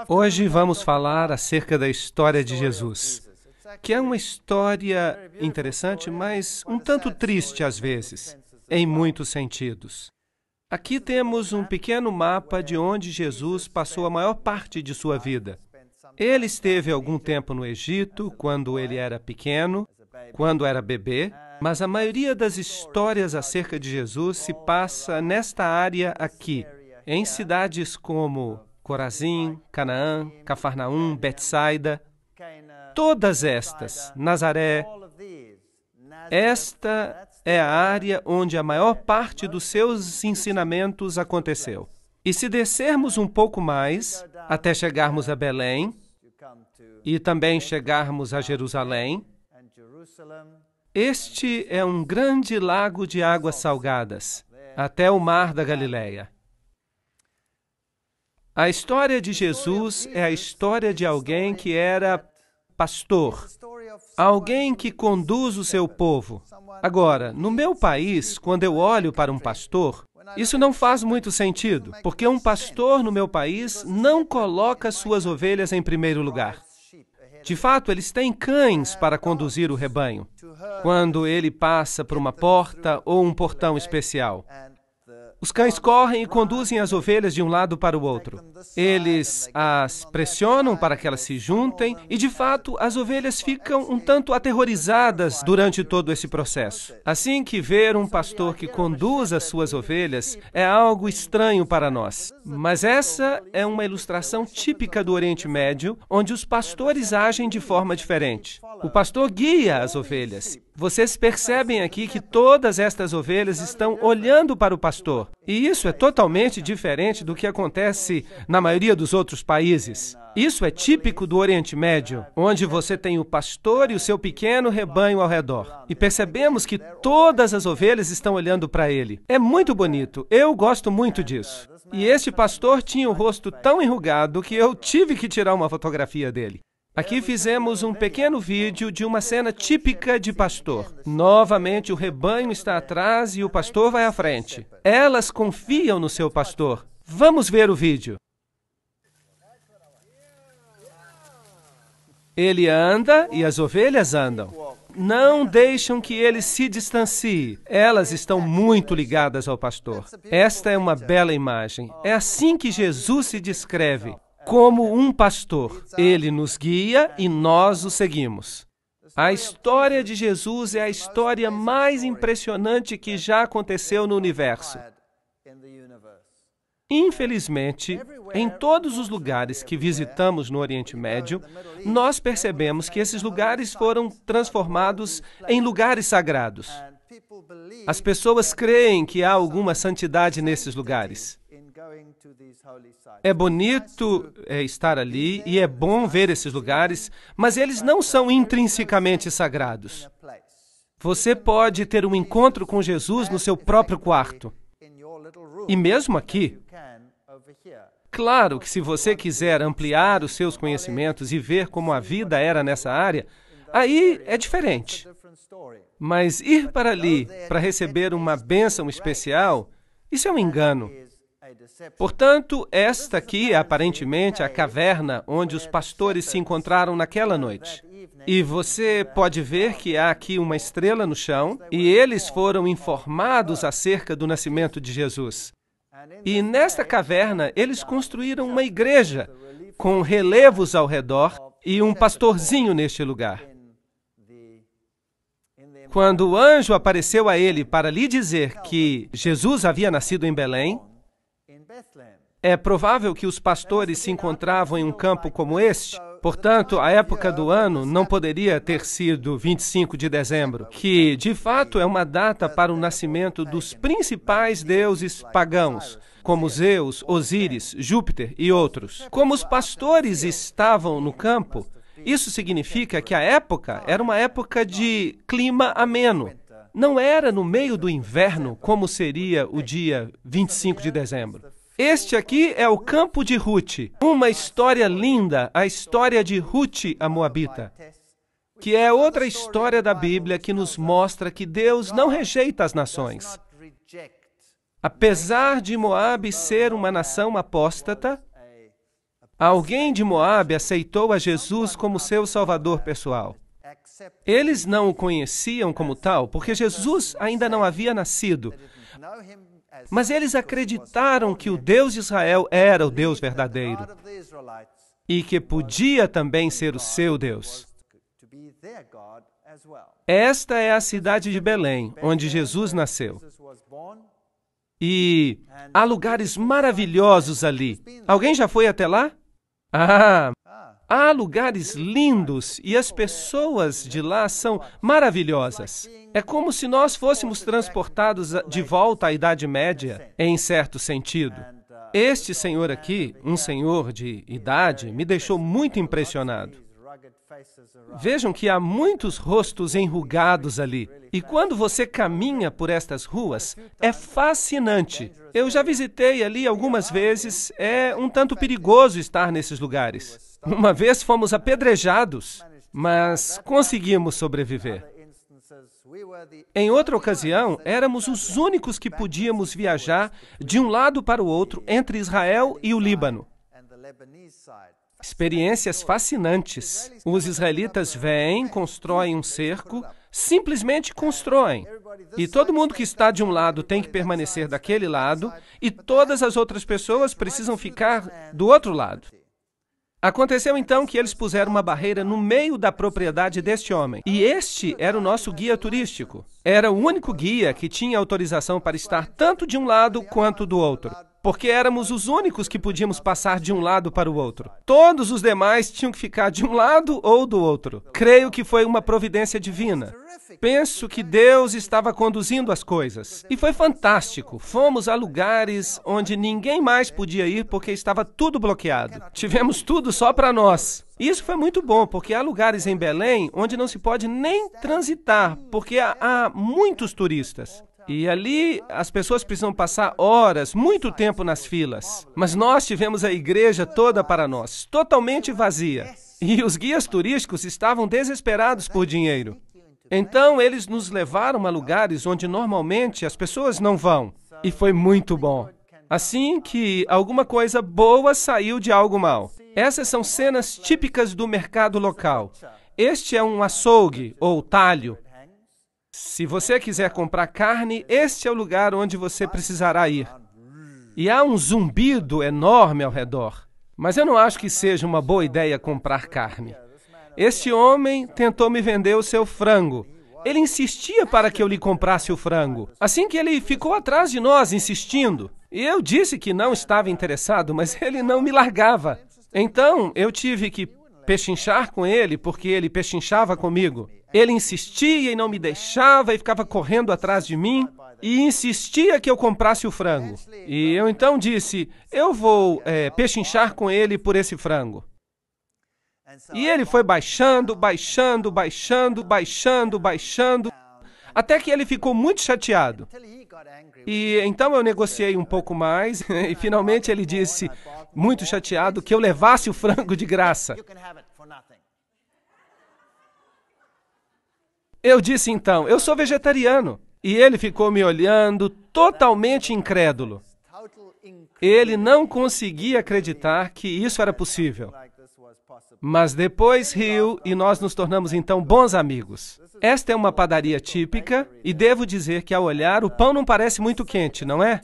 Hoje vamos falar acerca da história de Jesus, que é uma história interessante, mas um tanto triste às vezes, em muitos sentidos. Aqui temos um pequeno mapa de onde Jesus passou a maior parte de sua vida. Ele esteve algum tempo no Egito, quando ele era pequeno, quando era bebê, mas a maioria das histórias acerca de Jesus se passa nesta área aqui, em cidades como Corazim, Canaã, Cafarnaum, Betsaida, todas estas, Nazaré. Esta é a área onde a maior parte dos seus ensinamentos aconteceu. E se descermos um pouco mais, até chegarmos a Belém, e também chegarmos a Jerusalém, este é um grande lago de águas salgadas, até o mar da Galileia. A história de Jesus é a história de alguém que era pastor, alguém que conduz o seu povo. Agora, no meu país, quando eu olho para um pastor, isso não faz muito sentido, porque um pastor no meu país não coloca suas ovelhas em primeiro lugar. De fato, eles têm cães para conduzir o rebanho, quando ele passa por uma porta ou um portão especial. Os cães correm e conduzem as ovelhas de um lado para o outro. Eles as pressionam para que elas se juntem e, de fato, as ovelhas ficam um tanto aterrorizadas durante todo esse processo. Assim que ver um pastor que conduz as suas ovelhas é algo estranho para nós. Mas essa é uma ilustração típica do Oriente Médio, onde os pastores agem de forma diferente. O pastor guia as ovelhas. Vocês percebem aqui que todas estas ovelhas estão olhando para o pastor. E isso é totalmente diferente do que acontece na maioria dos outros países. Isso é típico do Oriente Médio, onde você tem o pastor e o seu pequeno rebanho ao redor. E percebemos que todas as ovelhas estão olhando para ele. É muito bonito. Eu gosto muito disso. E este pastor tinha o rosto tão enrugado que eu tive que tirar uma fotografia dele. Aqui fizemos um pequeno vídeo de uma cena típica de pastor. Novamente, o rebanho está atrás e o pastor vai à frente. Elas confiam no seu pastor. Vamos ver o vídeo. Ele anda e as ovelhas andam. Não deixam que ele se distancie. Elas estão muito ligadas ao pastor. Esta é uma bela imagem. É assim que Jesus se descreve. Como um pastor, ele nos guia e nós o seguimos. A história de Jesus é a história mais impressionante que já aconteceu no universo. Infelizmente, em todos os lugares que visitamos no Oriente Médio, nós percebemos que esses lugares foram transformados em lugares sagrados. As pessoas creem que há alguma santidade nesses lugares. É bonito estar ali e é bom ver esses lugares, mas eles não são intrinsecamente sagrados. Você pode ter um encontro com Jesus no seu próprio quarto. E mesmo aqui. Claro que se você quiser ampliar os seus conhecimentos e ver como a vida era nessa área, aí é diferente. Mas ir para ali para receber uma bênção especial, isso é um engano. Portanto, esta aqui é aparentemente a caverna onde os pastores se encontraram naquela noite. E você pode ver que há aqui uma estrela no chão, e eles foram informados acerca do nascimento de Jesus. E nesta caverna, eles construíram uma igreja, com relevos ao redor e um pastorzinho neste lugar. Quando o anjo apareceu a ele para lhe dizer que Jesus havia nascido em Belém, é provável que os pastores se encontravam em um campo como este. Portanto, a época do ano não poderia ter sido 25 de dezembro, que, de fato, é uma data para o nascimento dos principais deuses pagãos, como Zeus, Osíris, Júpiter e outros. Como os pastores estavam no campo, isso significa que a época era uma época de clima ameno. Não era no meio do inverno, como seria o dia 25 de dezembro. Este aqui é o campo de Ruth, uma história linda, a história de Ruth, a Moabita, que é outra história da Bíblia que nos mostra que Deus não rejeita as nações. Apesar de Moabe ser uma nação apóstata, Alguém de Moabe aceitou a Jesus como seu salvador pessoal. Eles não o conheciam como tal, porque Jesus ainda não havia nascido. Mas eles acreditaram que o Deus de Israel era o Deus verdadeiro e que podia também ser o seu Deus. Esta é a cidade de Belém, onde Jesus nasceu. E há lugares maravilhosos ali. Alguém já foi até lá? Há lugares lindos e as pessoas de lá são maravilhosas. É como se nós fôssemos transportados de volta à Idade Média, em certo sentido. Este senhor aqui, um senhor de idade, me deixou muito impressionado. Vejam que há muitos rostos enrugados ali. E quando você caminha por estas ruas, é fascinante. Eu já visitei ali algumas vezes. É um tanto perigoso estar nesses lugares. Uma vez fomos apedrejados, mas conseguimos sobreviver. Em outra ocasião, éramos os únicos que podíamos viajar de um lado para o outro entre Israel e o Líbano. Experiências fascinantes. Os israelitas vêm, constroem um cerco, simplesmente constroem. E todo mundo que está de um lado tem que permanecer daquele lado, e todas as outras pessoas precisam ficar do outro lado. Aconteceu então que eles puseram uma barreira no meio da propriedade deste homem. E este era o nosso guia turístico. Era o único guia que tinha autorização para estar tanto de um lado quanto do outro. Porque éramos os únicos que podíamos passar de um lado para o outro. Todos os demais tinham que ficar de um lado ou do outro. Creio que foi uma providência divina. Penso que Deus estava conduzindo as coisas. E foi fantástico. Fomos a lugares onde ninguém mais podia ir porque estava tudo bloqueado. Tivemos tudo só para nós. Isso foi muito bom, porque há lugares em Belém onde não se pode nem transitar, porque há muitos turistas. E ali as pessoas precisam passar horas, muito tempo nas filas. Mas nós tivemos a igreja toda para nós, totalmente vazia. E os guias turísticos estavam desesperados por dinheiro. Então eles nos levaram a lugares onde normalmente as pessoas não vão. E foi muito bom. Assim que alguma coisa boa saiu de algo mal. Essas são cenas típicas do mercado local. Este é um açougue ou talho. Se você quiser comprar carne, este é o lugar onde você precisará ir. E há um zumbido enorme ao redor. Mas eu não acho que seja uma boa ideia comprar carne. Este homem tentou me vender o seu frango. Ele insistia para que eu lhe comprasse o frango. Assim que ele ficou atrás de nós, insistindo. E eu disse que não estava interessado, mas ele não me largava. Então, eu tive que pechinchar com ele, porque ele pechinchava comigo. Ele insistia e não me deixava e ficava correndo atrás de mim e insistia que eu comprasse o frango. E eu então disse, eu vou pechinchar com ele por esse frango. E ele foi baixando, até que ele ficou muito chateado. E então eu negociei um pouco mais e finalmente ele disse, muito chateado, que eu levasse o frango de graça. Eu disse então, eu sou vegetariano. E ele ficou me olhando totalmente incrédulo. Ele não conseguia acreditar que isso era possível. Mas depois riu e nós nos tornamos então bons amigos. Esta é uma padaria típica e devo dizer que ao olhar o pão não parece muito quente, não é?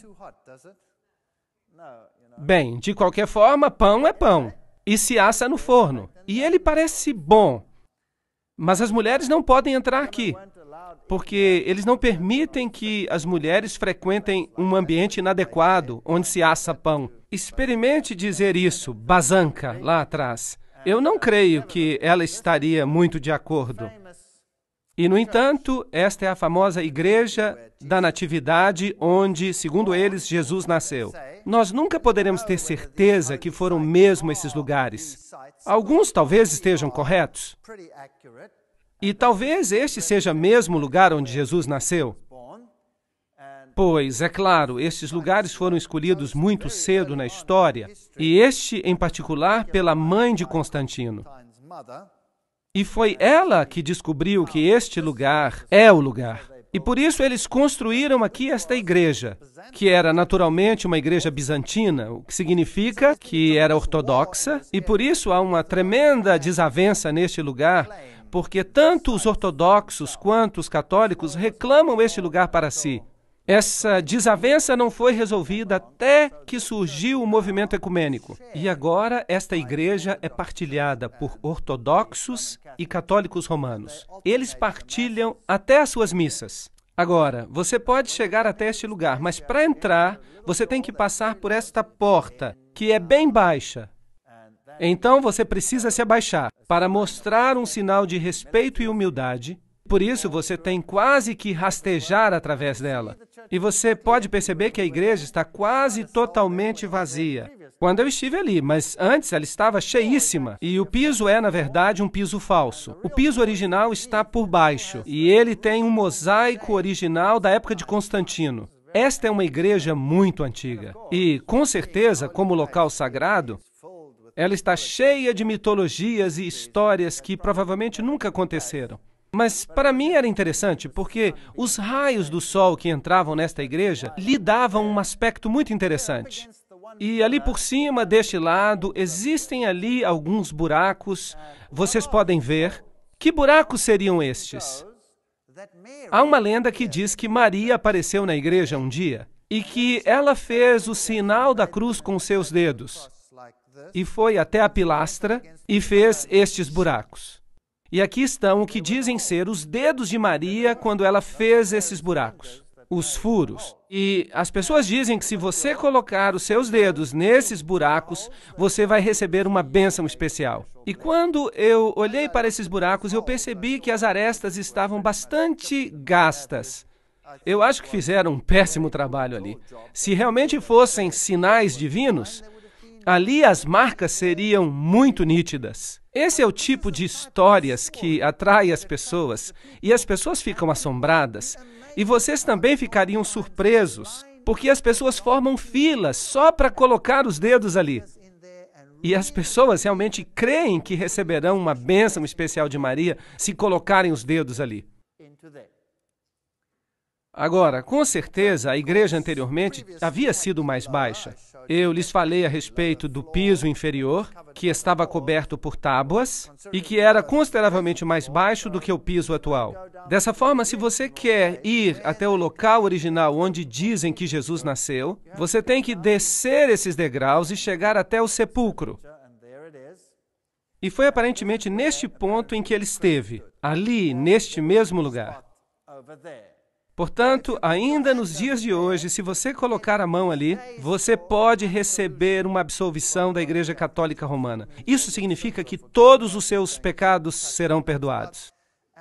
Bem, de qualquer forma, pão é pão. E se assa no forno. E ele parece bom. Mas as mulheres não podem entrar aqui, porque eles não permitem que as mulheres frequentem um ambiente inadequado, onde se assa pão. Experimente dizer isso, Bazanca, lá atrás. Eu não creio que ela estaria muito de acordo. E, no entanto, esta é a famosa Igreja da Natividade, onde, segundo eles, Jesus nasceu. Nós nunca poderemos ter certeza que foram mesmo esses lugares. Alguns talvez estejam corretos. E talvez este seja mesmo o lugar onde Jesus nasceu. Pois, é claro, estes lugares foram escolhidos muito cedo na história, e este, em particular, pela mãe de Constantino. E foi ela que descobriu que este lugar é o lugar. E por isso eles construíram aqui esta igreja, que era naturalmente uma igreja bizantina, o que significa que era ortodoxa, e por isso há uma tremenda desavença neste lugar, porque tanto os ortodoxos quanto os católicos reclamam este lugar para si. Essa desavença não foi resolvida até que surgiu o movimento ecumênico. E agora esta igreja é partilhada por ortodoxos e católicos romanos. Eles partilham até as suas missas. Agora, você pode chegar até este lugar, mas para entrar, você tem que passar por esta porta, que é bem baixa. Então você precisa se abaixar para mostrar um sinal de respeito e humildade. Por isso, você tem quase que rastejar através dela. E você pode perceber que a igreja está quase totalmente vazia. Quando eu estive ali, mas antes ela estava cheíssima. E o piso é, na verdade, um piso falso. O piso original está por baixo. E ele tem um mosaico original da época de Constantino. Esta é uma igreja muito antiga. E, com certeza, como local sagrado, ela está cheia de mitologias e histórias que provavelmente nunca aconteceram. Mas para mim era interessante, porque os raios do sol que entravam nesta igreja lhe davam um aspecto muito interessante. E ali por cima, deste lado, existem ali alguns buracos. Vocês podem ver. Que buracos seriam estes? Há uma lenda que diz que Maria apareceu na igreja um dia e que ela fez o sinal da cruz com seus dedos e foi até a pilastra e fez estes buracos. E aqui estão o que dizem ser os dedos de Maria quando ela fez esses buracos, os furos. E as pessoas dizem que se você colocar os seus dedos nesses buracos, você vai receber uma bênção especial. E quando eu olhei para esses buracos, eu percebi que as arestas estavam bastante gastas. Eu acho que fizeram um péssimo trabalho ali. Se realmente fossem sinais divinos, ali as marcas seriam muito nítidas. Esse é o tipo de histórias que atrai as pessoas, e as pessoas ficam assombradas, e vocês também ficariam surpresos, porque as pessoas formam filas só para colocar os dedos ali. E as pessoas realmente creem que receberão uma bênção especial de Maria se colocarem os dedos ali. Agora, com certeza, a igreja anteriormente havia sido mais baixa. Eu lhes falei a respeito do piso inferior, que estava coberto por tábuas e que era consideravelmente mais baixo do que o piso atual. Dessa forma, se você quer ir até o local original onde dizem que Jesus nasceu, você tem que descer esses degraus e chegar até o sepulcro. E foi aparentemente neste ponto em que ele esteve, ali, neste mesmo lugar. Portanto, ainda nos dias de hoje, se você colocar a mão ali, você pode receber uma absolvição da Igreja Católica Romana. Isso significa que todos os seus pecados serão perdoados.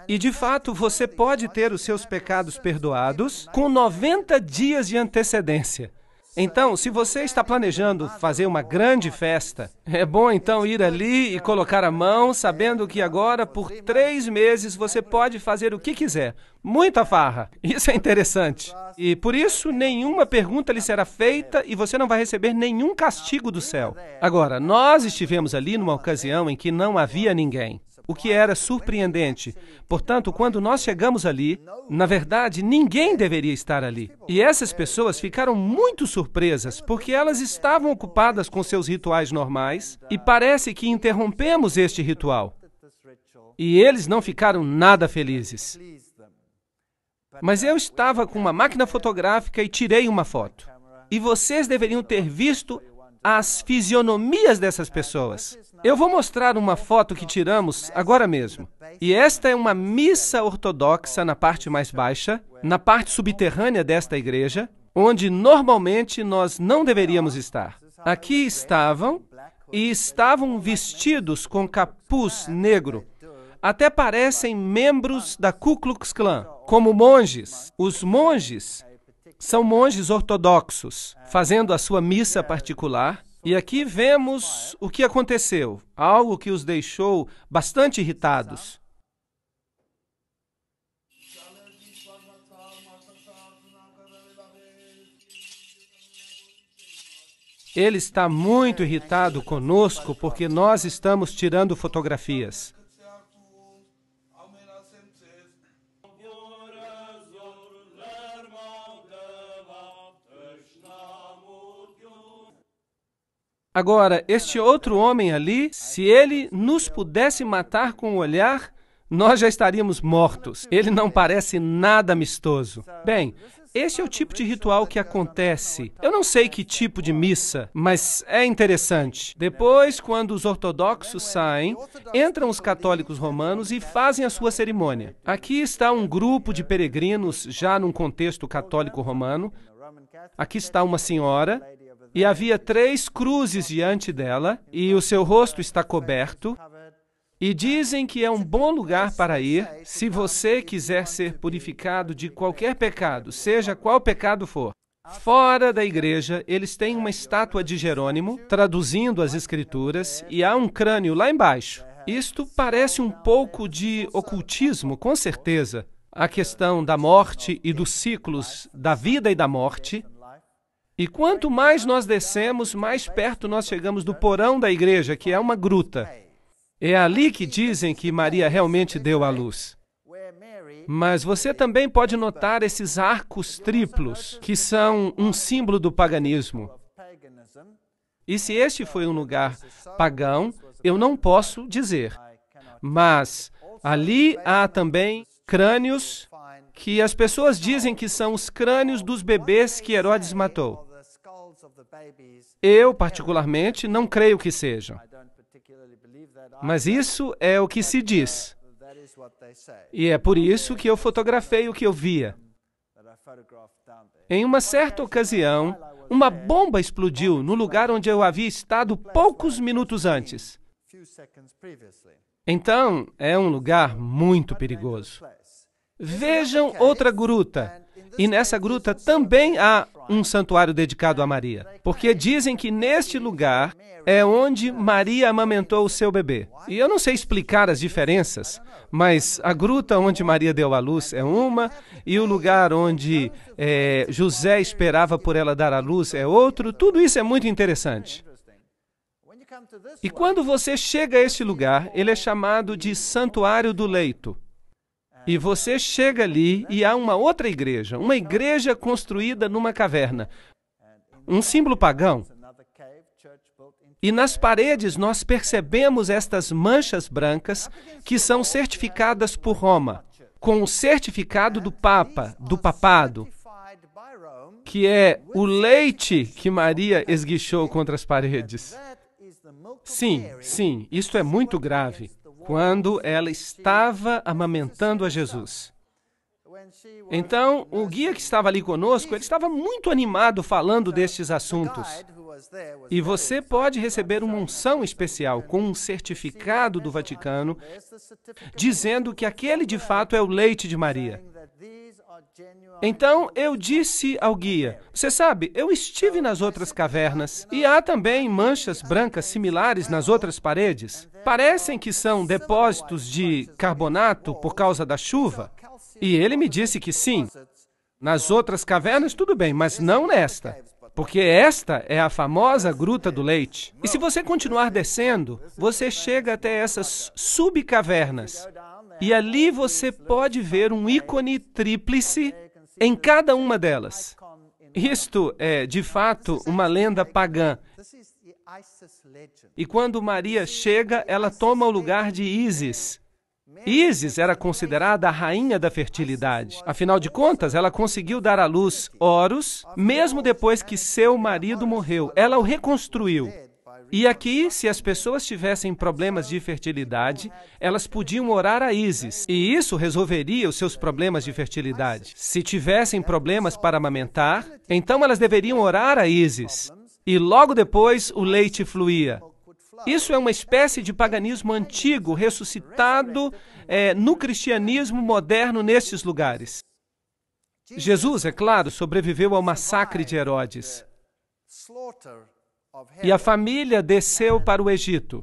E, de fato, você pode ter os seus pecados perdoados com 90 dias de antecedência. Então, se você está planejando fazer uma grande festa, é bom então ir ali e colocar a mão, sabendo que agora, por 3 meses, você pode fazer o que quiser. Muita farra. Isso é interessante. E por isso, nenhuma pergunta lhe será feita e você não vai receber nenhum castigo do céu. Agora, nós estivemos ali numa ocasião em que não havia ninguém, o que era surpreendente. Portanto, quando nós chegamos ali, na verdade, ninguém deveria estar ali. E essas pessoas ficaram muito surpresas, porque elas estavam ocupadas com seus rituais normais, e parece que interrompemos este ritual. E eles não ficaram nada felizes. Mas eu estava com uma máquina fotográfica e tirei uma foto. E vocês deveriam ter visto as fisionomias dessas pessoas. Eu vou mostrar uma foto que tiramos agora mesmo. E esta é uma missa ortodoxa na parte mais baixa, na parte subterrânea desta igreja, onde normalmente nós não deveríamos estar. Aqui estavam, e estavam vestidos com capuz negro. Até parecem membros da Ku Klux Klan, como monges. Os monges são monges ortodoxos, fazendo a sua missa particular. E aqui vemos o que aconteceu, algo que os deixou bastante irritados. Ele está muito irritado conosco porque nós estamos tirando fotografias. Agora, este outro homem ali, se ele nos pudesse matar com o olhar, nós já estaríamos mortos. Ele não parece nada amistoso. Bem, este é o tipo de ritual que acontece. Eu não sei que tipo de missa, mas é interessante. Depois, quando os ortodoxos saem, entram os católicos romanos e fazem a sua cerimônia. Aqui está um grupo de peregrinos, já num contexto católico romano. Aqui está uma senhora, e havia 3 cruzes diante dela, e o seu rosto está coberto. E dizem que é um bom lugar para ir se você quiser ser purificado de qualquer pecado, seja qual pecado for. Fora da igreja, eles têm uma estátua de Jerônimo, traduzindo as Escrituras, e há um crânio lá embaixo. Isto parece um pouco de ocultismo, com certeza. A questão da morte e dos ciclos da vida e da morte. E quanto mais nós descemos, mais perto nós chegamos do porão da igreja, que é uma gruta. É ali que dizem que Maria realmente deu à luz. Mas você também pode notar esses arcos triplos, que são um símbolo do paganismo. E se este foi um lugar pagão, eu não posso dizer. Mas ali há também crânios que as pessoas dizem que são os crânios dos bebês que Herodes matou. Eu, particularmente, não creio que sejam. Mas isso é o que se diz. E é por isso que eu fotografei o que eu via. Em uma certa ocasião, uma bomba explodiu no lugar onde eu havia estado poucos minutos antes. Então, é um lugar muito perigoso. Vejam outra gruta. E nessa gruta também há um santuário dedicado a Maria. Porque dizem que neste lugar é onde Maria amamentou o seu bebê. E eu não sei explicar as diferenças, mas a gruta onde Maria deu à luz é uma, e o lugar onde José esperava por ela dar à luz é outro. Tudo isso é muito interessante. E quando você chega a este lugar, ele é chamado de Santuário do Leito. E você chega ali e há uma outra igreja, uma igreja construída numa caverna. Um símbolo pagão. E nas paredes nós percebemos estas manchas brancas que são certificadas por Roma, com o certificado do Papa, do papado, que é o leite que Maria esguichou contra as paredes. Sim, isto é muito grave. Quando ela estava amamentando a Jesus. Então, o guia que estava ali conosco, ele estava muito animado falando destes assuntos. E você pode receber uma unção especial com um certificado do Vaticano, dizendo que aquele de fato é o leite de Maria. Então, eu disse ao guia, você sabe, eu estive nas outras cavernas e há também manchas brancas similares nas outras paredes. Parecem que são depósitos de carbonato por causa da chuva. E ele me disse que sim. Nas outras cavernas, tudo bem, mas não nesta. Porque esta é a famosa Gruta do Leite. E se você continuar descendo, você chega até essas subcavernas. E ali você pode ver um ícone tríplice em cada uma delas. Isto é, de fato, uma lenda pagã. E quando Maria chega, ela toma o lugar de Ísis. Ísis era considerada a rainha da fertilidade. Afinal de contas, ela conseguiu dar à luz Horus, mesmo depois que seu marido morreu. Ela o reconstruiu. E aqui, se as pessoas tivessem problemas de fertilidade, elas podiam orar a Ísis, e isso resolveria os seus problemas de fertilidade. Se tivessem problemas para amamentar, então elas deveriam orar a Ísis, e logo depois o leite fluía. Isso é uma espécie de paganismo antigo, ressuscitado no cristianismo moderno nestes lugares. Jesus, é claro, sobreviveu ao massacre de Herodes. E a família desceu para o Egito.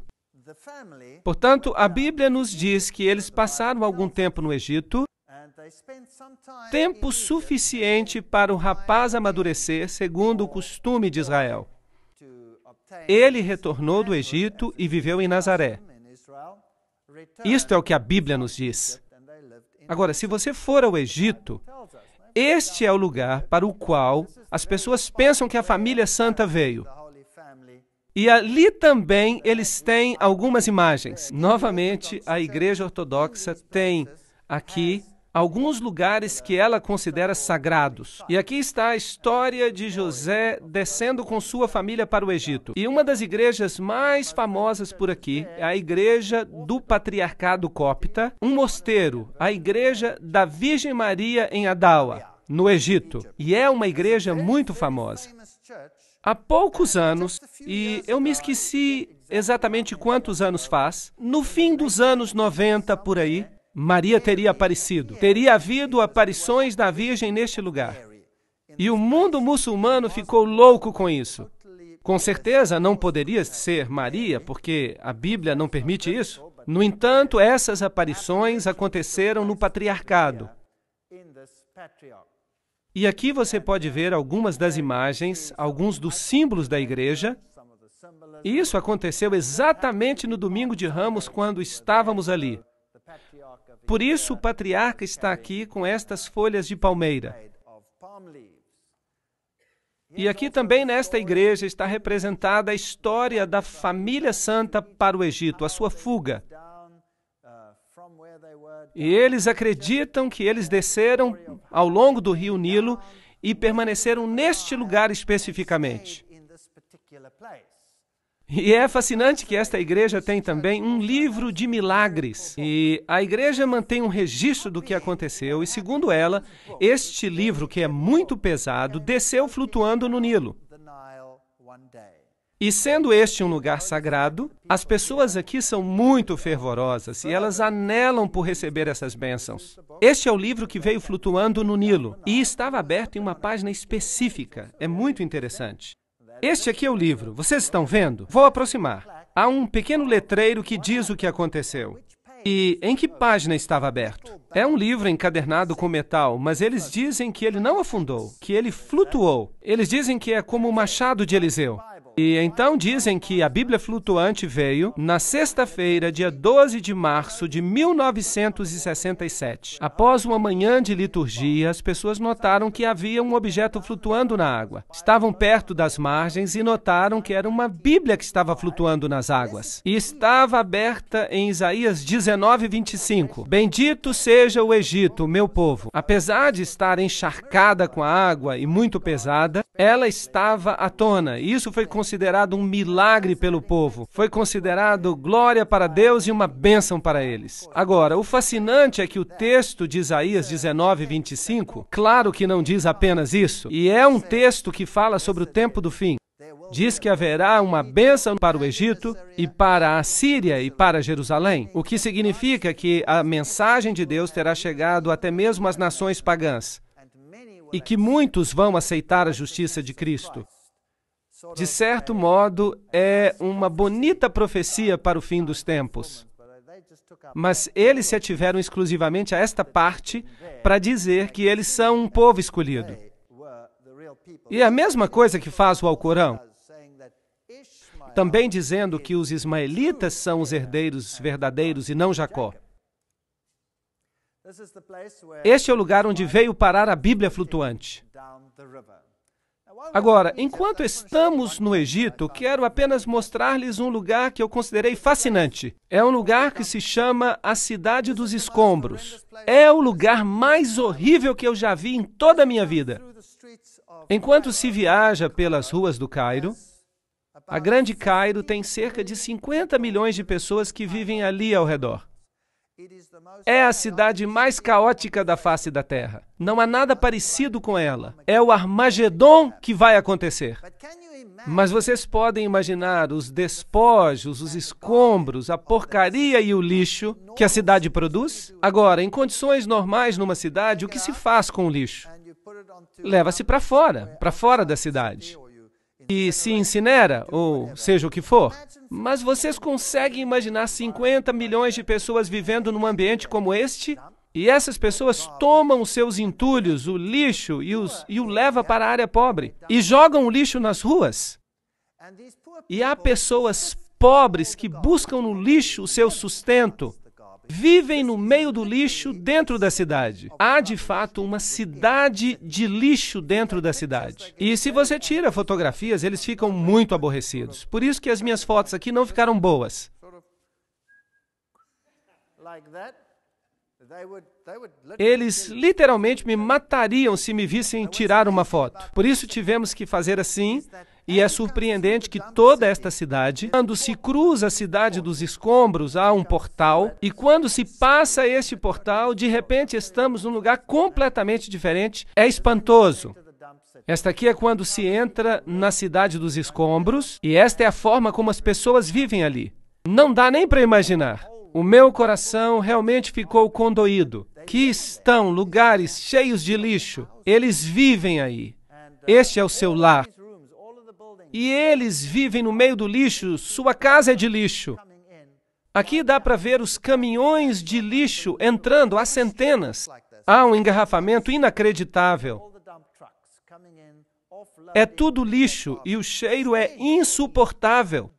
Portanto, a Bíblia nos diz que eles passaram algum tempo no Egito, tempo suficiente para o rapaz amadurecer, segundo o costume de Israel. Ele retornou do Egito e viveu em Nazaré. Isto é o que a Bíblia nos diz. Agora, se você for ao Egito, este é o lugar para o qual as pessoas pensam que a família santa veio. E ali também eles têm algumas imagens. Novamente, a Igreja Ortodoxa tem aqui alguns lugares que ela considera sagrados. E aqui está a história de José descendo com sua família para o Egito. E uma das igrejas mais famosas por aqui é a Igreja do Patriarcado Cópita, um mosteiro, a Igreja da Virgem Maria em Adawa, no Egito. E é uma igreja muito famosa. Há poucos anos, e eu me esqueci exatamente quantos anos faz, no fim dos anos 90 por aí, Maria teria aparecido. Teria havido aparições da Virgem neste lugar. E o mundo muçulmano ficou louco com isso. Com certeza não poderia ser Maria, porque a Bíblia não permite isso. No entanto, essas aparições aconteceram no patriarcado. E aqui você pode ver algumas das imagens, alguns dos símbolos da igreja. E isso aconteceu exatamente no domingo de Ramos, quando estávamos ali. Por isso, o patriarca está aqui com estas folhas de palmeira. E aqui também nesta igreja está representada a história da família santa para o Egito, a sua fuga. E eles acreditam que eles desceram ao longo do rio Nilo e permaneceram neste lugar especificamente. E é fascinante que esta igreja tem também um livro de milagres. E a igreja mantém um registro do que aconteceu. E segundo ela, este livro, que é muito pesado, desceu flutuando no Nilo. E sendo este um lugar sagrado, as pessoas aqui são muito fervorosas e elas anelam por receber essas bênçãos. Este é o livro que veio flutuando no Nilo e estava aberto em uma página específica. É muito interessante. Este aqui é o livro. Vocês estão vendo? Vou aproximar. Há um pequeno letreiro que diz o que aconteceu. E em que página estava aberto? É um livro encadernado com metal, mas eles dizem que ele não afundou, que ele flutuou. Eles dizem que é como o machado de Eliseu. E então dizem que a Bíblia flutuante veio na sexta-feira, dia 12 de março de 1967. Após uma manhã de liturgia, as pessoas notaram que havia um objeto flutuando na água. Estavam perto das margens e notaram que era uma Bíblia que estava flutuando nas águas. E estava aberta em Isaías 19:25. Bendito seja o Egito, meu povo. Apesar de estar encharcada com a água e muito pesada, ela estava à tona. E isso foi considerado um milagre pelo povo. Foi considerado glória para Deus e uma bênção para eles. Agora, o fascinante é que o texto de Isaías 19:25, claro que não diz apenas isso, e é um texto que fala sobre o tempo do fim. Diz que haverá uma bênção para o Egito e para a Síria e para Jerusalém, o que significa que a mensagem de Deus terá chegado até mesmo às nações pagãs e que muitos vão aceitar a justiça de Cristo. De certo modo, é uma bonita profecia para o fim dos tempos. Mas eles se ativeram exclusivamente a esta parte para dizer que eles são um povo escolhido. E é a mesma coisa que faz o Alcorão, também dizendo que os ismaelitas são os herdeiros verdadeiros e não Jacó. Este é o lugar onde veio parar a Bíblia flutuante. Agora, enquanto estamos no Egito, quero apenas mostrar-lhes um lugar que eu considerei fascinante. É um lugar que se chama a Cidade dos Escombros. É o lugar mais horrível que eu já vi em toda a minha vida. Enquanto se viaja pelas ruas do Cairo, a Grande Cairo tem cerca de 50 milhões de pessoas que vivem ali ao redor. É a cidade mais caótica da face da Terra. Não há nada parecido com ela. É o Armagedon que vai acontecer. Mas vocês podem imaginar os despojos, os escombros, a porcaria e o lixo que a cidade produz? Agora, em condições normais numa cidade, o que se faz com o lixo? Leva-se para fora da cidade. E se incinera, ou seja o que for. Mas vocês conseguem imaginar 50 milhões de pessoas vivendo num ambiente como este? E essas pessoas tomam os seus entulhos, o lixo, e o levam para a área pobre. E jogam o lixo nas ruas. E há pessoas pobres que buscam no lixo o seu sustento. vivem no meio do lixo dentro da cidade. Há, de fato, uma cidade de lixo dentro da cidade. E se você tira fotografias, eles ficam muito aborrecidos. Por isso que as minhas fotos aqui não ficaram boas. Eles literalmente me matariam se me vissem tirar uma foto. Por isso tivemos que fazer assim, e é surpreendente que toda esta cidade, quando se cruza a cidade dos escombros, há um portal, e quando se passa este portal, de repente estamos num lugar completamente diferente. É espantoso. Esta aqui é quando se entra na cidade dos escombros, e esta é a forma como as pessoas vivem ali. Não dá nem para imaginar. O meu coração realmente ficou condoído. Que estão lugares cheios de lixo. Eles vivem aí. Este é o seu lar. E eles vivem no meio do lixo. Sua casa é de lixo. Aqui dá para ver os caminhões de lixo entrando, há centenas. Há um engarrafamento inacreditável. É tudo lixo e o cheiro é insuportável.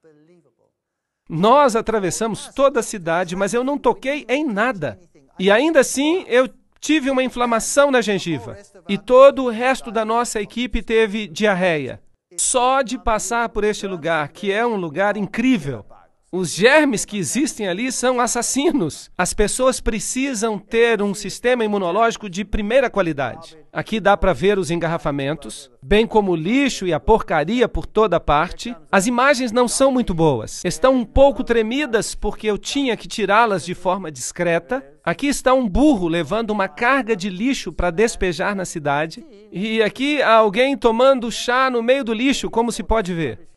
Nós atravessamos toda a cidade, mas eu não toquei em nada. E ainda assim, eu tive uma inflamação na gengiva. E todo o resto da nossa equipe teve diarreia. Só de passar por este lugar, que é um lugar incrível. Os germes que existem ali são assassinos. As pessoas precisam ter um sistema imunológico de primeira qualidade. Aqui dá para ver os engarrafamentos, bem como o lixo e a porcaria por toda parte. As imagens não são muito boas. Estão um pouco tremidas porque eu tinha que tirá-las de forma discreta. Aqui está um burro levando uma carga de lixo para despejar na cidade. E aqui há alguém tomando chá no meio do lixo, como se pode ver.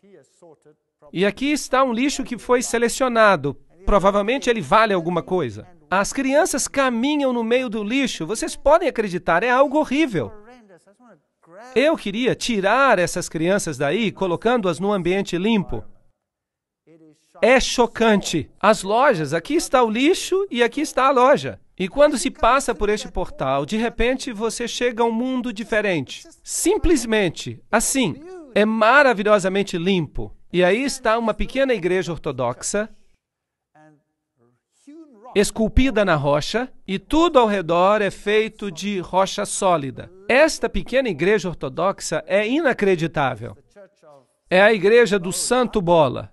E aqui está um lixo que foi selecionado. Provavelmente ele vale alguma coisa. As crianças caminham no meio do lixo. Vocês podem acreditar, é algo horrível. Eu queria tirar essas crianças daí, colocando-as num ambiente limpo. É chocante. As lojas, aqui está o lixo e aqui está a loja. E quando se passa por este portal, de repente você chega a um mundo diferente. Simplesmente, assim, é maravilhosamente limpo. E aí está uma pequena igreja ortodoxa, esculpida na rocha, e tudo ao redor é feito de rocha sólida. Esta pequena igreja ortodoxa é inacreditável. É a igreja do Santo Bola.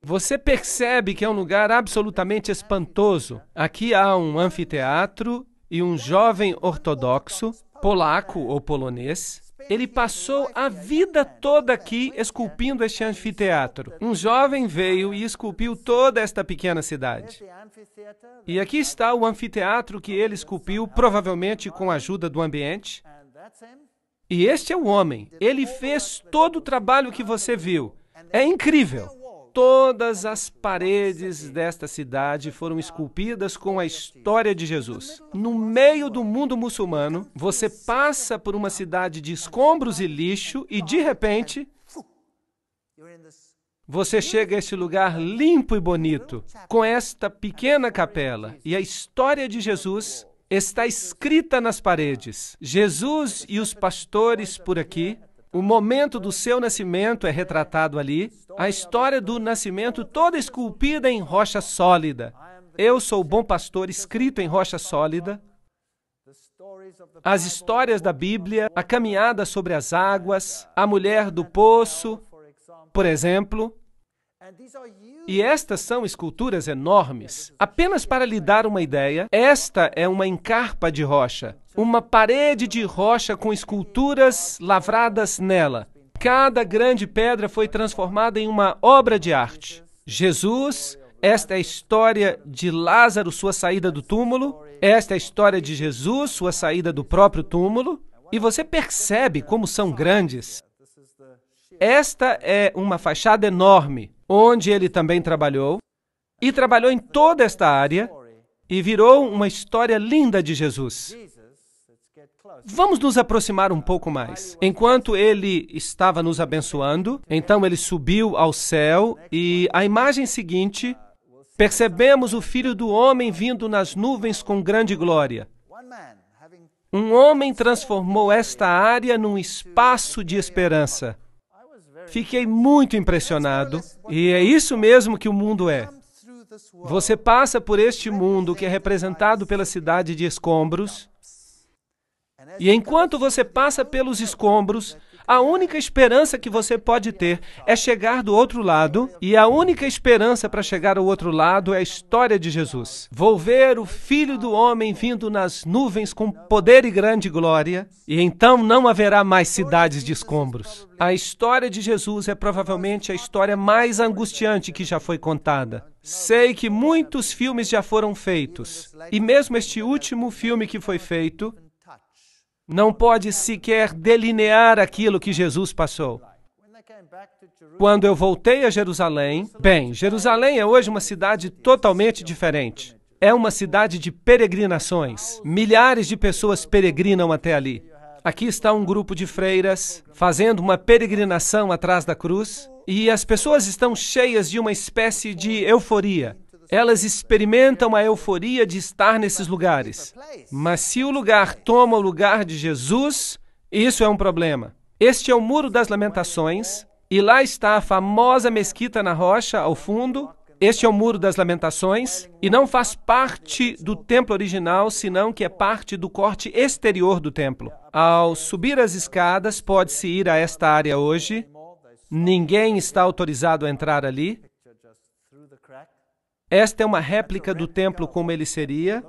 Você percebe que é um lugar absolutamente espantoso. Aqui há um anfiteatro e um jovem ortodoxo, polaco ou polonês. Ele passou a vida toda aqui esculpindo este anfiteatro. Um jovem veio e esculpiu toda esta pequena cidade. E aqui está o anfiteatro que ele esculpiu, provavelmente com a ajuda do ambiente. E este é o homem. Ele fez todo o trabalho que você viu. É incrível. Todas as paredes desta cidade foram esculpidas com a história de Jesus. No meio do mundo muçulmano, você passa por uma cidade de escombros e lixo e, de repente, você chega a este lugar limpo e bonito, com esta pequena capela. E a história de Jesus está escrita nas paredes. Jesus e os pastores por aqui. O momento do seu nascimento é retratado ali. A história do nascimento toda esculpida em rocha sólida. Eu sou o bom pastor escrito em rocha sólida. As histórias da Bíblia, a caminhada sobre as águas, a mulher do poço, por exemplo. E estas são esculturas enormes. Apenas para lhe dar uma ideia, esta é uma encarpa de rocha. Uma parede de rocha com esculturas lavradas nela. Cada grande pedra foi transformada em uma obra de arte. Jesus, esta é a história de Lázaro, sua saída do túmulo. Esta é a história de Jesus, sua saída do próprio túmulo. E você percebe como são grandes. Esta é uma fachada enorme, onde ele também trabalhou. E trabalhou em toda esta área. E virou uma história linda de Jesus. Vamos nos aproximar um pouco mais. Enquanto ele estava nos abençoando, então ele subiu ao céu e a imagem seguinte, percebemos o Filho do Homem vindo nas nuvens com grande glória. Um homem transformou esta área num espaço de esperança. Fiquei muito impressionado e é isso mesmo que o mundo é. Você passa por este mundo que é representado pela cidade de escombros, e enquanto você passa pelos escombros, a única esperança que você pode ter é chegar do outro lado, e a única esperança para chegar ao outro lado é a história de Jesus. Vou ver o Filho do Homem vindo nas nuvens com poder e grande glória, e então não haverá mais cidades de escombros. A história de Jesus é provavelmente a história mais angustiante que já foi contada. Sei que muitos filmes já foram feitos, e mesmo este último filme que foi feito não pode sequer delinear aquilo que Jesus passou. Quando eu voltei a Jerusalém, Jerusalém é hoje uma cidade totalmente diferente. É uma cidade de peregrinações. Milhares de pessoas peregrinam até ali. Aqui está um grupo de freiras fazendo uma peregrinação atrás da cruz, e as pessoas estão cheias de uma espécie de euforia. Elas experimentam a euforia de estar nesses lugares. Mas se o lugar toma o lugar de Jesus, isso é um problema. Este é o Muro das Lamentações, e lá está a famosa mesquita na rocha, ao fundo. Este é o Muro das Lamentações, e não faz parte do templo original, senão que é parte do corte exterior do templo. Ao subir as escadas, pode-se ir a esta área hoje. Ninguém está autorizado a entrar ali. Esta é uma réplica do templo como ele seria,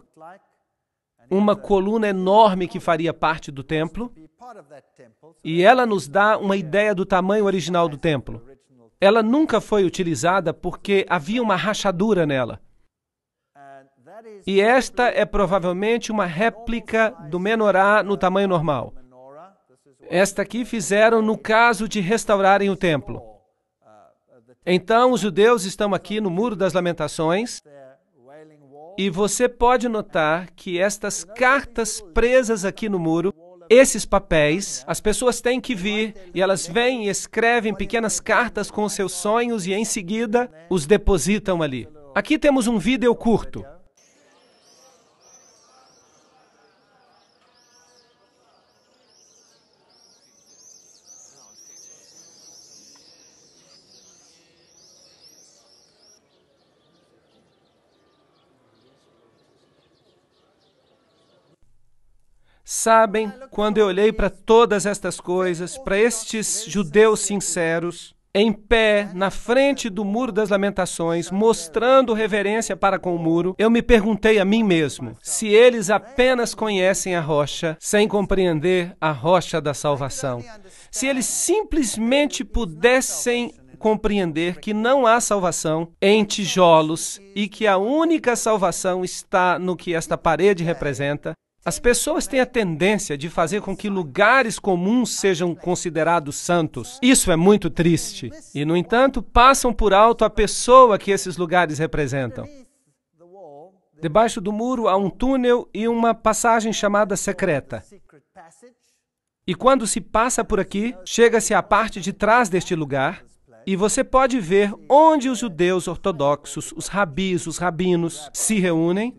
uma coluna enorme que faria parte do templo, e ela nos dá uma ideia do tamanho original do templo. Ela nunca foi utilizada porque havia uma rachadura nela. E esta é provavelmente uma réplica do menorá no tamanho normal. Esta aqui fizeram no caso de restaurarem o templo. Então, os judeus estão aqui no Muro das Lamentações, e você pode notar que estas cartas presas aqui no muro, esses papéis, as pessoas têm que vir, e elas vêm e escrevem pequenas cartas com os seus sonhos, e em seguida os depositam ali. Aqui temos um vídeo curto. Sabem, quando eu olhei para todas estas coisas, para estes judeus sinceros, em pé, na frente do Muro das Lamentações, mostrando reverência para com o muro, eu me perguntei a mim mesmo, se eles apenas conhecem a rocha, sem compreender a rocha da salvação, se eles simplesmente pudessem compreender que não há salvação em tijolos e que a única salvação está no que esta parede representa. As pessoas têm a tendência de fazer com que lugares comuns sejam considerados santos. Isso é muito triste. E, no entanto, passam por alto a pessoa que esses lugares representam. Debaixo do muro há um túnel e uma passagem chamada secreta. E quando se passa por aqui, chega-se à parte de trás deste lugar, e você pode ver onde os judeus ortodoxos, os rabis, os rabinos, se reúnem.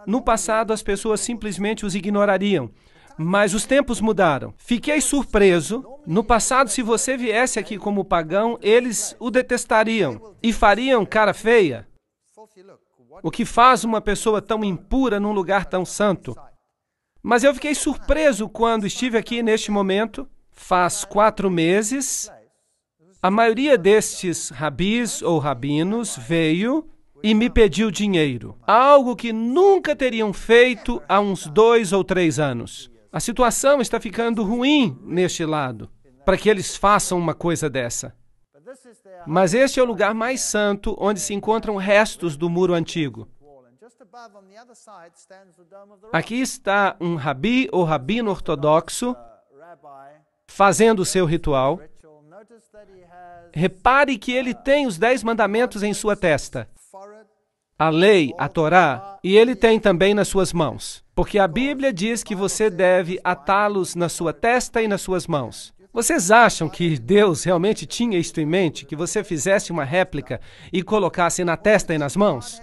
No passado, as pessoas simplesmente os ignorariam, mas os tempos mudaram. Fiquei surpreso. No passado, se você viesse aqui como pagão, eles o detestariam e fariam cara feia. O que faz uma pessoa tão impura num lugar tão santo? Mas eu fiquei surpreso quando estive aqui neste momento, faz 4 meses. A maioria destes rabis ou rabinos veio e me pediu dinheiro, algo que nunca teriam feito há uns 2 ou 3 anos. A situação está ficando ruim neste lado, para que eles façam uma coisa dessa. Mas este é o lugar mais santo, onde se encontram restos do muro antigo. Aqui está um rabi ou rabino ortodoxo fazendo o seu ritual. Repare que ele tem os 10 mandamentos em sua testa. A lei, a Torá, e ele tem também nas suas mãos. Porque a Bíblia diz que você deve atá-los na sua testa e nas suas mãos. Vocês acham que Deus realmente tinha isto em mente? Que você fizesse uma réplica e colocasse na testa e nas mãos?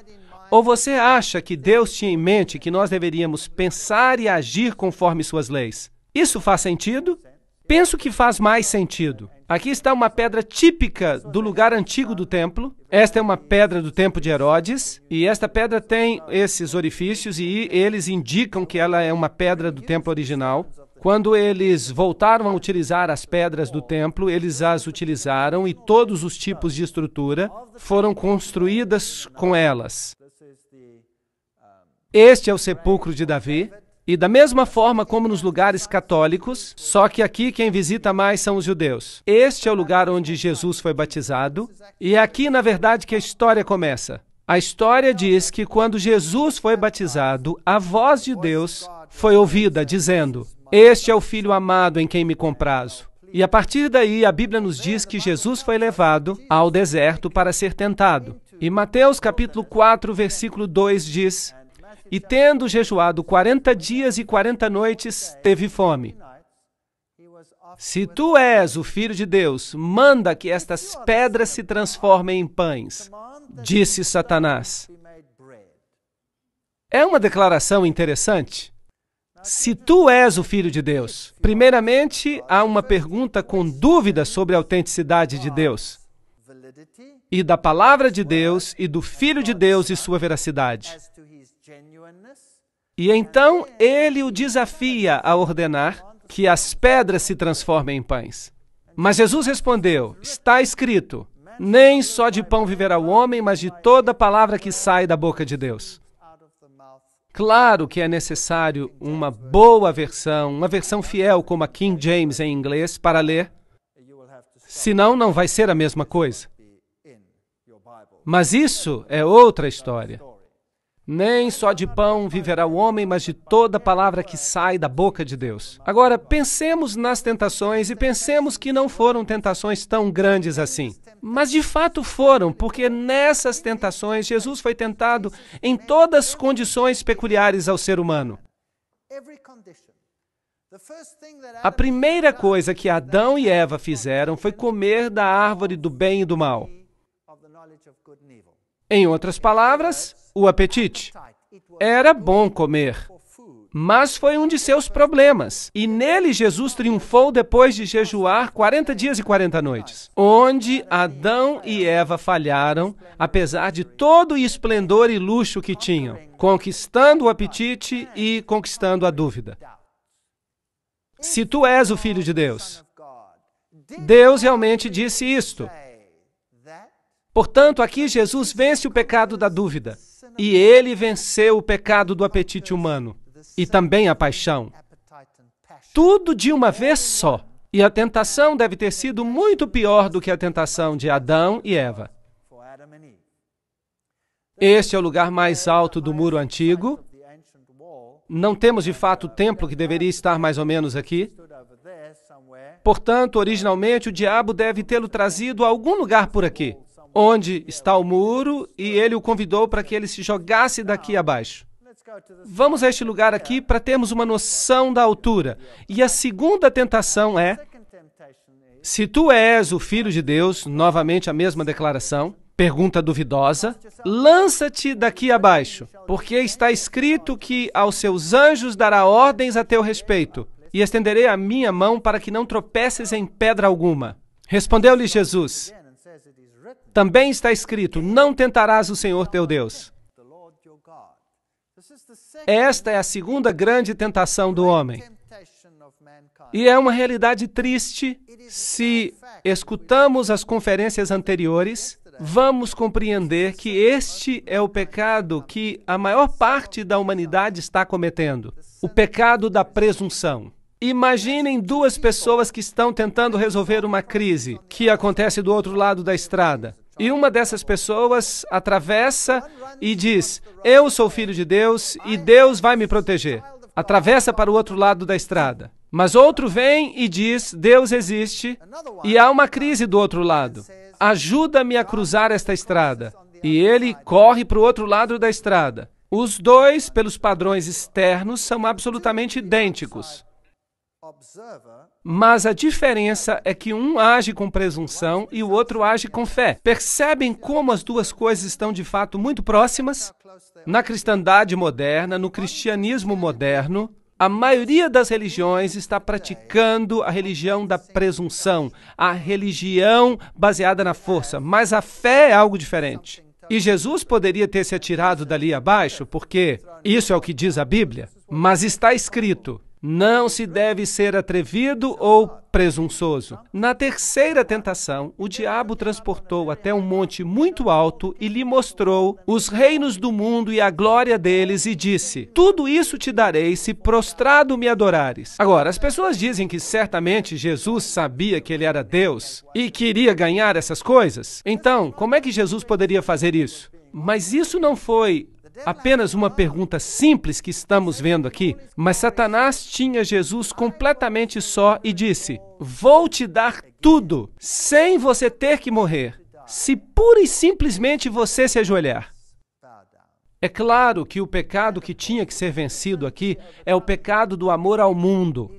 Ou você acha que Deus tinha em mente que nós deveríamos pensar e agir conforme suas leis? Isso faz sentido? Penso que faz mais sentido. Aqui está uma pedra típica do lugar antigo do templo. Esta é uma pedra do tempo de Herodes, e esta pedra tem esses orifícios, e eles indicam que ela é uma pedra do templo original. Quando eles voltaram a utilizar as pedras do templo, eles as utilizaram, e todos os tipos de estrutura foram construídas com elas. Este é o sepulcro de Davi. E da mesma forma como nos lugares católicos, só que aqui quem visita mais são os judeus. Este é o lugar onde Jesus foi batizado, e é aqui, na verdade, que a história começa. A história diz que quando Jesus foi batizado, a voz de Deus foi ouvida, dizendo: "Este é o Filho amado em quem me comprazo." E a partir daí, a Bíblia nos diz que Jesus foi levado ao deserto para ser tentado. E Mateus capítulo 4, versículo 2 diz: "E tendo jejuado 40 dias e 40 noites, teve fome. Se tu és o Filho de Deus, manda que estas pedras se transformem em pães", disse Satanás. É uma declaração interessante. Se tu és o Filho de Deus, primeiramente há uma pergunta com dúvida sobre a autenticidade de Deus, e da palavra de Deus, e do Filho de Deus e sua veracidade. E então ele o desafia a ordenar que as pedras se transformem em pães. Mas Jesus respondeu: "Está escrito, nem só de pão viverá o homem, mas de toda palavra que sai da boca de Deus." Claro que é necessário uma boa versão, uma versão fiel como a King James em inglês para ler, senão não vai ser a mesma coisa. Mas isso é outra história. Nem só de pão viverá o homem, mas de toda palavra que sai da boca de Deus. Agora, pensemos nas tentações e pensemos que não foram tentações tão grandes assim. Mas de fato foram, porque nessas tentações Jesus foi tentado em todas as condições peculiares ao ser humano. A primeira coisa que Adão e Eva fizeram foi comer da árvore do bem e do mal. Em outras palavras, o apetite. Era bom comer, mas foi um de seus problemas. E nele Jesus triunfou depois de jejuar 40 dias e 40 noites, onde Adão e Eva falharam, apesar de todo o esplendor e luxo que tinham, conquistando o apetite e conquistando a dúvida. Se tu és o Filho de Deus, Deus realmente disse isto. Portanto, aqui Jesus vence o pecado da dúvida, e ele venceu o pecado do apetite humano, e também a paixão. Tudo de uma vez só. E a tentação deve ter sido muito pior do que a tentação de Adão e Eva. Este é o lugar mais alto do muro antigo. Não temos, de fato, o templo, que deveria estar mais ou menos aqui. Portanto, originalmente, o diabo deve tê-lo trazido a algum lugar por aqui, onde está o muro, e ele o convidou para que ele se jogasse daqui abaixo. Vamos a este lugar aqui para termos uma noção da altura. E a segunda tentação é: se tu és o Filho de Deus, novamente a mesma declaração, pergunta duvidosa, lança-te daqui abaixo, porque está escrito que aos seus anjos dará ordens a teu respeito, e estenderei a minha mão para que não tropeces em pedra alguma. Respondeu-lhe Jesus: também está escrito, não tentarás o Senhor teu Deus. Esta é a segunda grande tentação do homem. E é uma realidade triste. Se escutamos as conferências anteriores, vamos compreender que este é o pecado que a maior parte da humanidade está cometendo. O pecado da presunção. Imaginem duas pessoas que estão tentando resolver uma crise que acontece do outro lado da estrada. E uma dessas pessoas atravessa e diz: eu sou filho de Deus e Deus vai me proteger. Atravessa para o outro lado da estrada. Mas outro vem e diz: Deus existe e há uma crise do outro lado. Ajuda-me a cruzar esta estrada. E ele corre para o outro lado da estrada. Os dois, pelos padrões externos, são absolutamente idênticos. Mas a diferença é que um age com presunção e o outro age com fé. Percebem como as duas coisas estão de fato muito próximas? Na cristandade moderna, no cristianismo moderno, A maioria das religiões está praticando a religião da presunção, a religião baseada na força, mas a fé é algo diferente. E Jesus poderia ter se atirado dali abaixo, porque isso é o que diz a Bíblia, mas está escrito: não se deve ser atrevido ou presunçoso. Na terceira tentação, o diabo transportou até um monte muito alto e lhe mostrou os reinos do mundo e a glória deles e disse: tudo isso te darei se prostrado me adorares. Agora, as pessoas dizem que certamente Jesus sabia que ele era Deus e queria ganhar essas coisas. Então, como é que Jesus poderia fazer isso? Mas isso não foi apenas uma pergunta simples que estamos vendo aqui, mas Satanás tinha Jesus completamente só e disse: vou te dar tudo, sem você ter que morrer, se pura e simplesmente você se ajoelhar. É claro que o pecado que tinha que ser vencido aqui é o pecado do amor ao mundo.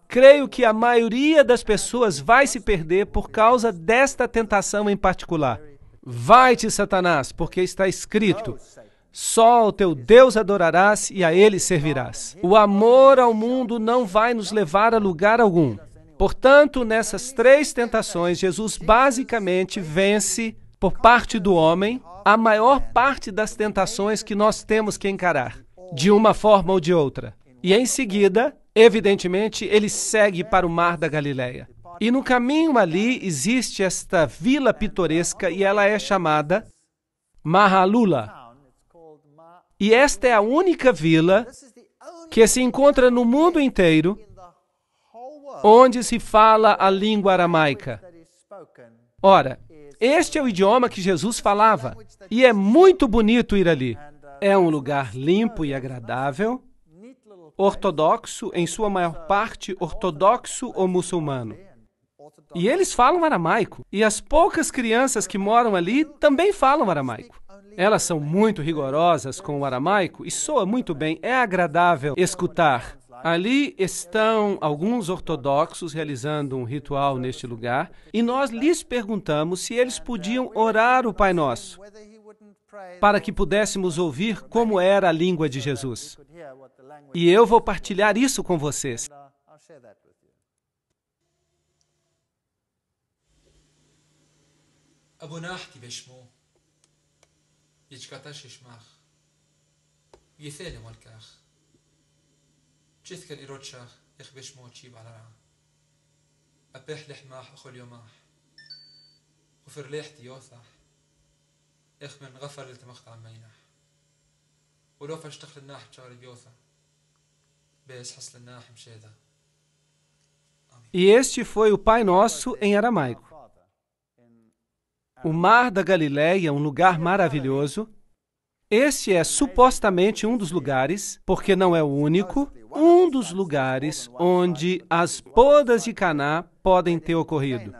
Creio que a maioria das pessoas vai se perder por causa desta tentação em particular. Vai-te, Satanás, porque está escrito: só ao teu Deus adorarás e a ele servirás. O amor ao mundo não vai nos levar a lugar algum. Portanto, nessas três tentações, Jesus basicamente vence, por parte do homem, a maior parte das tentações que nós temos que encarar, de uma forma ou de outra. E em seguida, evidentemente, ele segue para o Mar da Galileia. E no caminho ali existe esta vila pitoresca e ela é chamada Mahalula. E esta é a única vila que se encontra no mundo inteiro onde se fala a língua aramaica. Ora, este é o idioma que Jesus falava e é muito bonito ir ali. É um lugar limpo e agradável, ortodoxo, em sua maior parte ortodoxo ou muçulmano. E eles falam aramaico. E as poucas crianças que moram ali também falam aramaico. Elas são muito rigorosas com o aramaico e soa muito bem. É agradável escutar. Ali estão alguns ortodoxos realizando um ritual neste lugar e nós lhes perguntamos se eles podiam orar o Pai Nosso para que pudéssemos ouvir como era a língua de Jesus. E eu vou partilhar isso com vocês. أبو ناحتي بشمو يجكاتاش يشماخ يثالي والكاخ جثك اللي روتشاخ يخبش مو تشيب على رعا أبيح لحماح أخو اليوماح وفر ليحتي يوثح يخمن غفر لتمخت عن مينح ولو فاشتخل الناح تشاري بيوثح بيس حصل الناح مشيدا. E este foi o Pai Nosso em aramaico. O Mar da Galileia, um lugar maravilhoso. Este é supostamente um dos lugares, porque não é o único, um dos lugares onde as bodas de Caná podem ter ocorrido.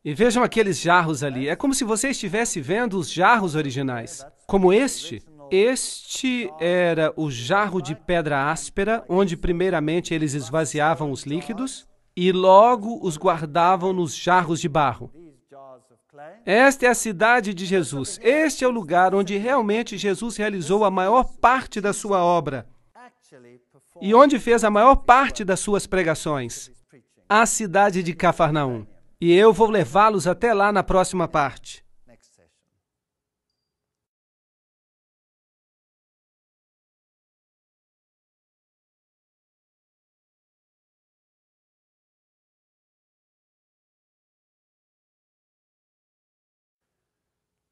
E vejam aqueles jarros ali. É como se você estivesse vendo os jarros originais. Como este. Este era o jarro de pedra áspera, onde primeiramente eles esvaziavam os líquidos e logo os guardavam nos jarros de barro. Esta é a cidade de Jesus. Este é o lugar onde realmente Jesus realizou a maior parte da sua obra e onde fez a maior parte das suas pregações. A cidade de Cafarnaum. E eu vou levá-los até lá na próxima parte.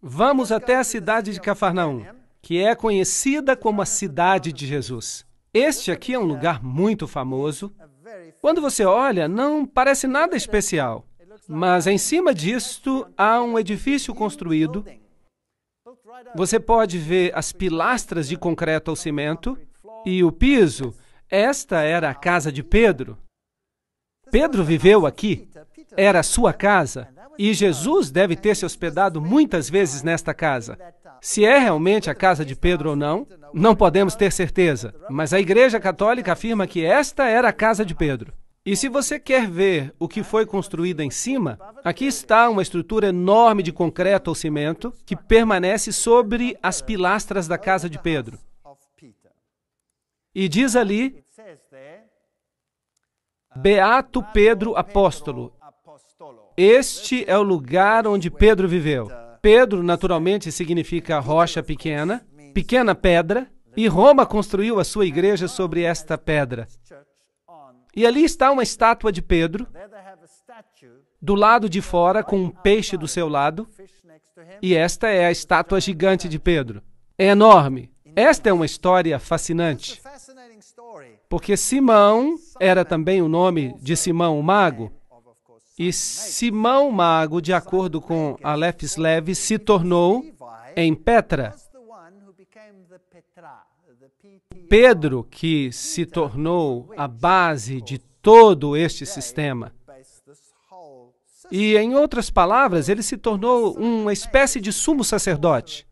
Vamos até a cidade de Cafarnaum, que é conhecida como a cidade de Jesus. Este aqui é um lugar muito famoso. Quando você olha, não parece nada especial, mas em cima disto há um edifício construído. Você pode ver as pilastras de concreto ao cimento e o piso. Esta era a casa de Pedro. Pedro viveu aqui. Era a sua casa. E Jesus deve ter se hospedado muitas vezes nesta casa. Se é realmente a casa de Pedro ou não, não podemos ter certeza. Mas a Igreja Católica afirma que esta era a casa de Pedro. E se você quer ver o que foi construído em cima, aqui está uma estrutura enorme de concreto ou cimento que permanece sobre as pilastras da casa de Pedro. E diz ali Beato Pedro Apóstolo. Este é o lugar onde Pedro viveu. Pedro, naturalmente, significa rocha pequena, pequena pedra, e Roma construiu a sua igreja sobre esta pedra. E ali está uma estátua de Pedro, do lado de fora, com um peixe do seu lado, e esta é a estátua gigante de Pedro. É enorme. Esta é uma história fascinante, porque Simão era também o nome de Simão o Mago, e Simão o Mago, de acordo com Aleph Levi, se tornou em Petra. Pedro, que se tornou a base de todo este sistema. E, em outras palavras, ele se tornou uma espécie de sumo sacerdote.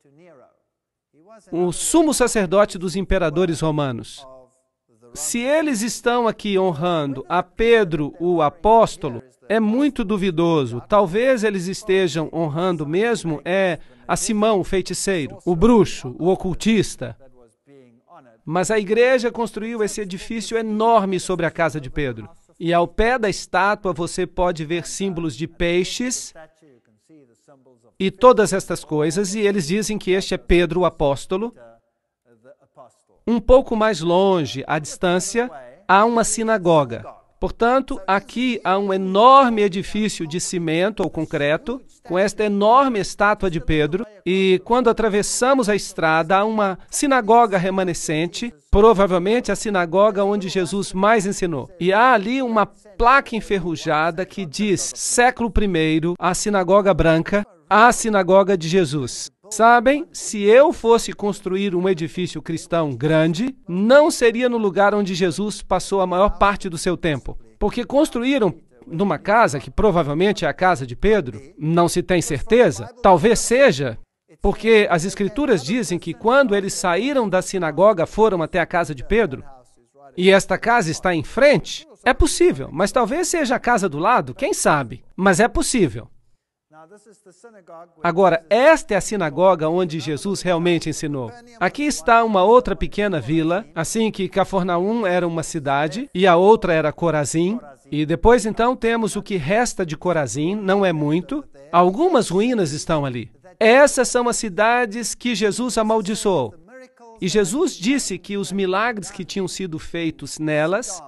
O sumo sacerdote dos imperadores romanos. Se eles estão aqui honrando a Pedro, o apóstolo, é muito duvidoso. Talvez eles estejam honrando mesmo a Simão, o feiticeiro, o bruxo, o ocultista. Mas a igreja construiu esse edifício enorme sobre a casa de Pedro. E ao pé da estátua você pode ver símbolos de peixes e todas estas coisas, e eles dizem que este é Pedro, o apóstolo. Um pouco mais longe, à distância, há uma sinagoga. Portanto, aqui há um enorme edifício de cimento ou concreto, com esta enorme estátua de Pedro, e quando atravessamos a estrada, há uma sinagoga remanescente, provavelmente a sinagoga onde Jesus mais ensinou. E há ali uma placa enferrujada que diz, século I, a sinagoga branca, a sinagoga de Jesus. Sabem, se eu fosse construir um edifício cristão grande, não seria no lugar onde Jesus passou a maior parte do seu tempo. Porque construíram numa casa, que provavelmente é a casa de Pedro, não se tem certeza, talvez seja, porque as Escrituras dizem que quando eles saíram da sinagoga, foram até a casa de Pedro, e esta casa está em frente, é possível, mas talvez seja a casa do lado, quem sabe, mas é possível. Agora, esta é a sinagoga onde Jesus realmente ensinou. Aqui está uma outra pequena vila, assim que Cafarnaum era uma cidade e a outra era Corazim. E depois, então, temos o que resta de Corazim, não é muito. Algumas ruínas estão ali. Essas são as cidades que Jesus amaldiçoou. E Jesus disse que os milagres que tinham sido feitos nelas,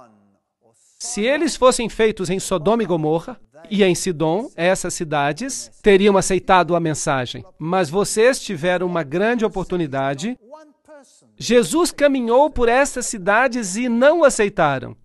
se eles fossem feitos em Sodoma e Gomorra, e em Sidom, essas cidades teriam aceitado a mensagem. Mas vocês tiveram uma grande oportunidade. Jesus caminhou por essas cidades e não aceitaram.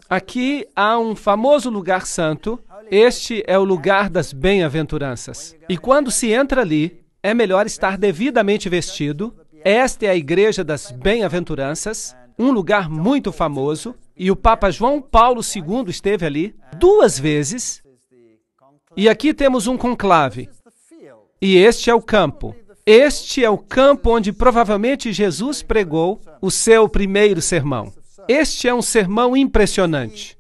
Aqui há um famoso lugar santo. Este é o lugar das bem-aventuranças. E quando se entra ali, é melhor estar devidamente vestido. Esta é a igreja das bem-aventuranças, um lugar muito famoso. E o Papa João Paulo II esteve ali 2 vezes. E aqui temos um conclave. E este é o campo. Este é o campo onde provavelmente Jesus pregou o seu primeiro sermão. Este é um sermão impressionante.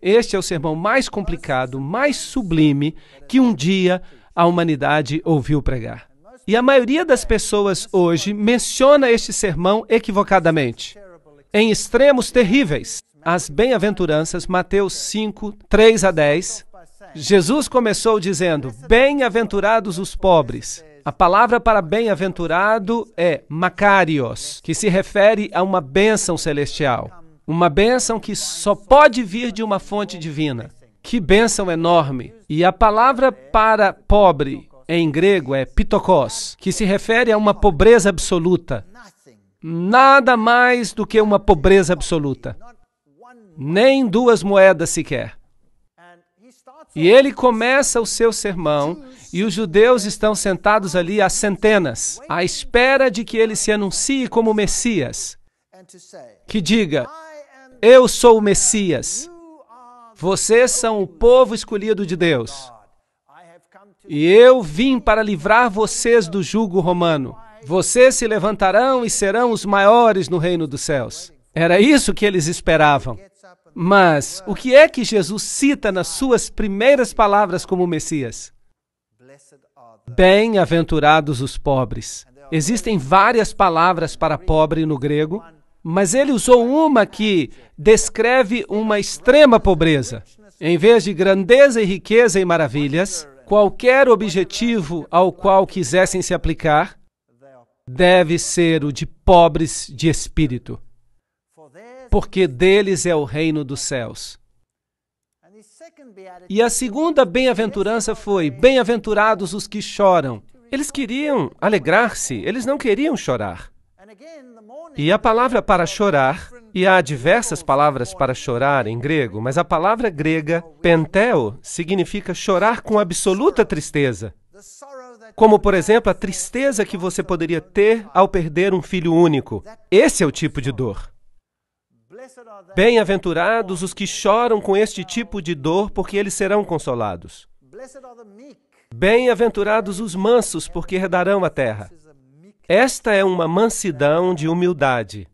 Este é o sermão mais complicado, mais sublime que um dia a humanidade ouviu pregar. E a maioria das pessoas hoje menciona este sermão equivocadamente, em extremos terríveis. As bem-aventuranças, Mateus 5, 3 a 10. Jesus começou dizendo, bem-aventurados os pobres. A palavra para bem-aventurado é makarios, que se refere a uma bênção celestial. Uma bênção que só pode vir de uma fonte divina. Que bênção enorme! E a palavra para pobre, em grego, é pitokos, que se refere a uma pobreza absoluta. Nada mais do que uma pobreza absoluta. Nem 2 moedas sequer. E ele começa o seu sermão, e os judeus estão sentados ali há centenas, à espera de que ele se anuncie como Messias. Que diga, eu sou o Messias. Vocês são o povo escolhido de Deus. E eu vim para livrar vocês do jugo romano. Vocês se levantarão e serão os maiores no reino dos céus. Era isso que eles esperavam. Mas o que é que Jesus cita nas suas primeiras palavras como Messias? Bem-aventurados os pobres. Existem várias palavras para pobre no grego. Mas ele usou uma que descreve uma extrema pobreza. Em vez de grandeza e riqueza e maravilhas, qualquer objetivo ao qual quisessem se aplicar deve ser o de pobres de espírito, porque deles é o reino dos céus. E a segunda bem-aventurança foi: bem-aventurados os que choram. Eles queriam alegrar-se, eles não queriam chorar. E a palavra para chorar, e há diversas palavras para chorar em grego, mas a palavra grega, penteo, significa chorar com absoluta tristeza. Como, por exemplo, a tristeza que você poderia ter ao perder um filho único. Esse é o tipo de dor. Bem-aventurados os que choram com este tipo de dor, porque eles serão consolados. Bem-aventurados os mansos, porque herdarão a terra. Esta é uma mansidão de humildade,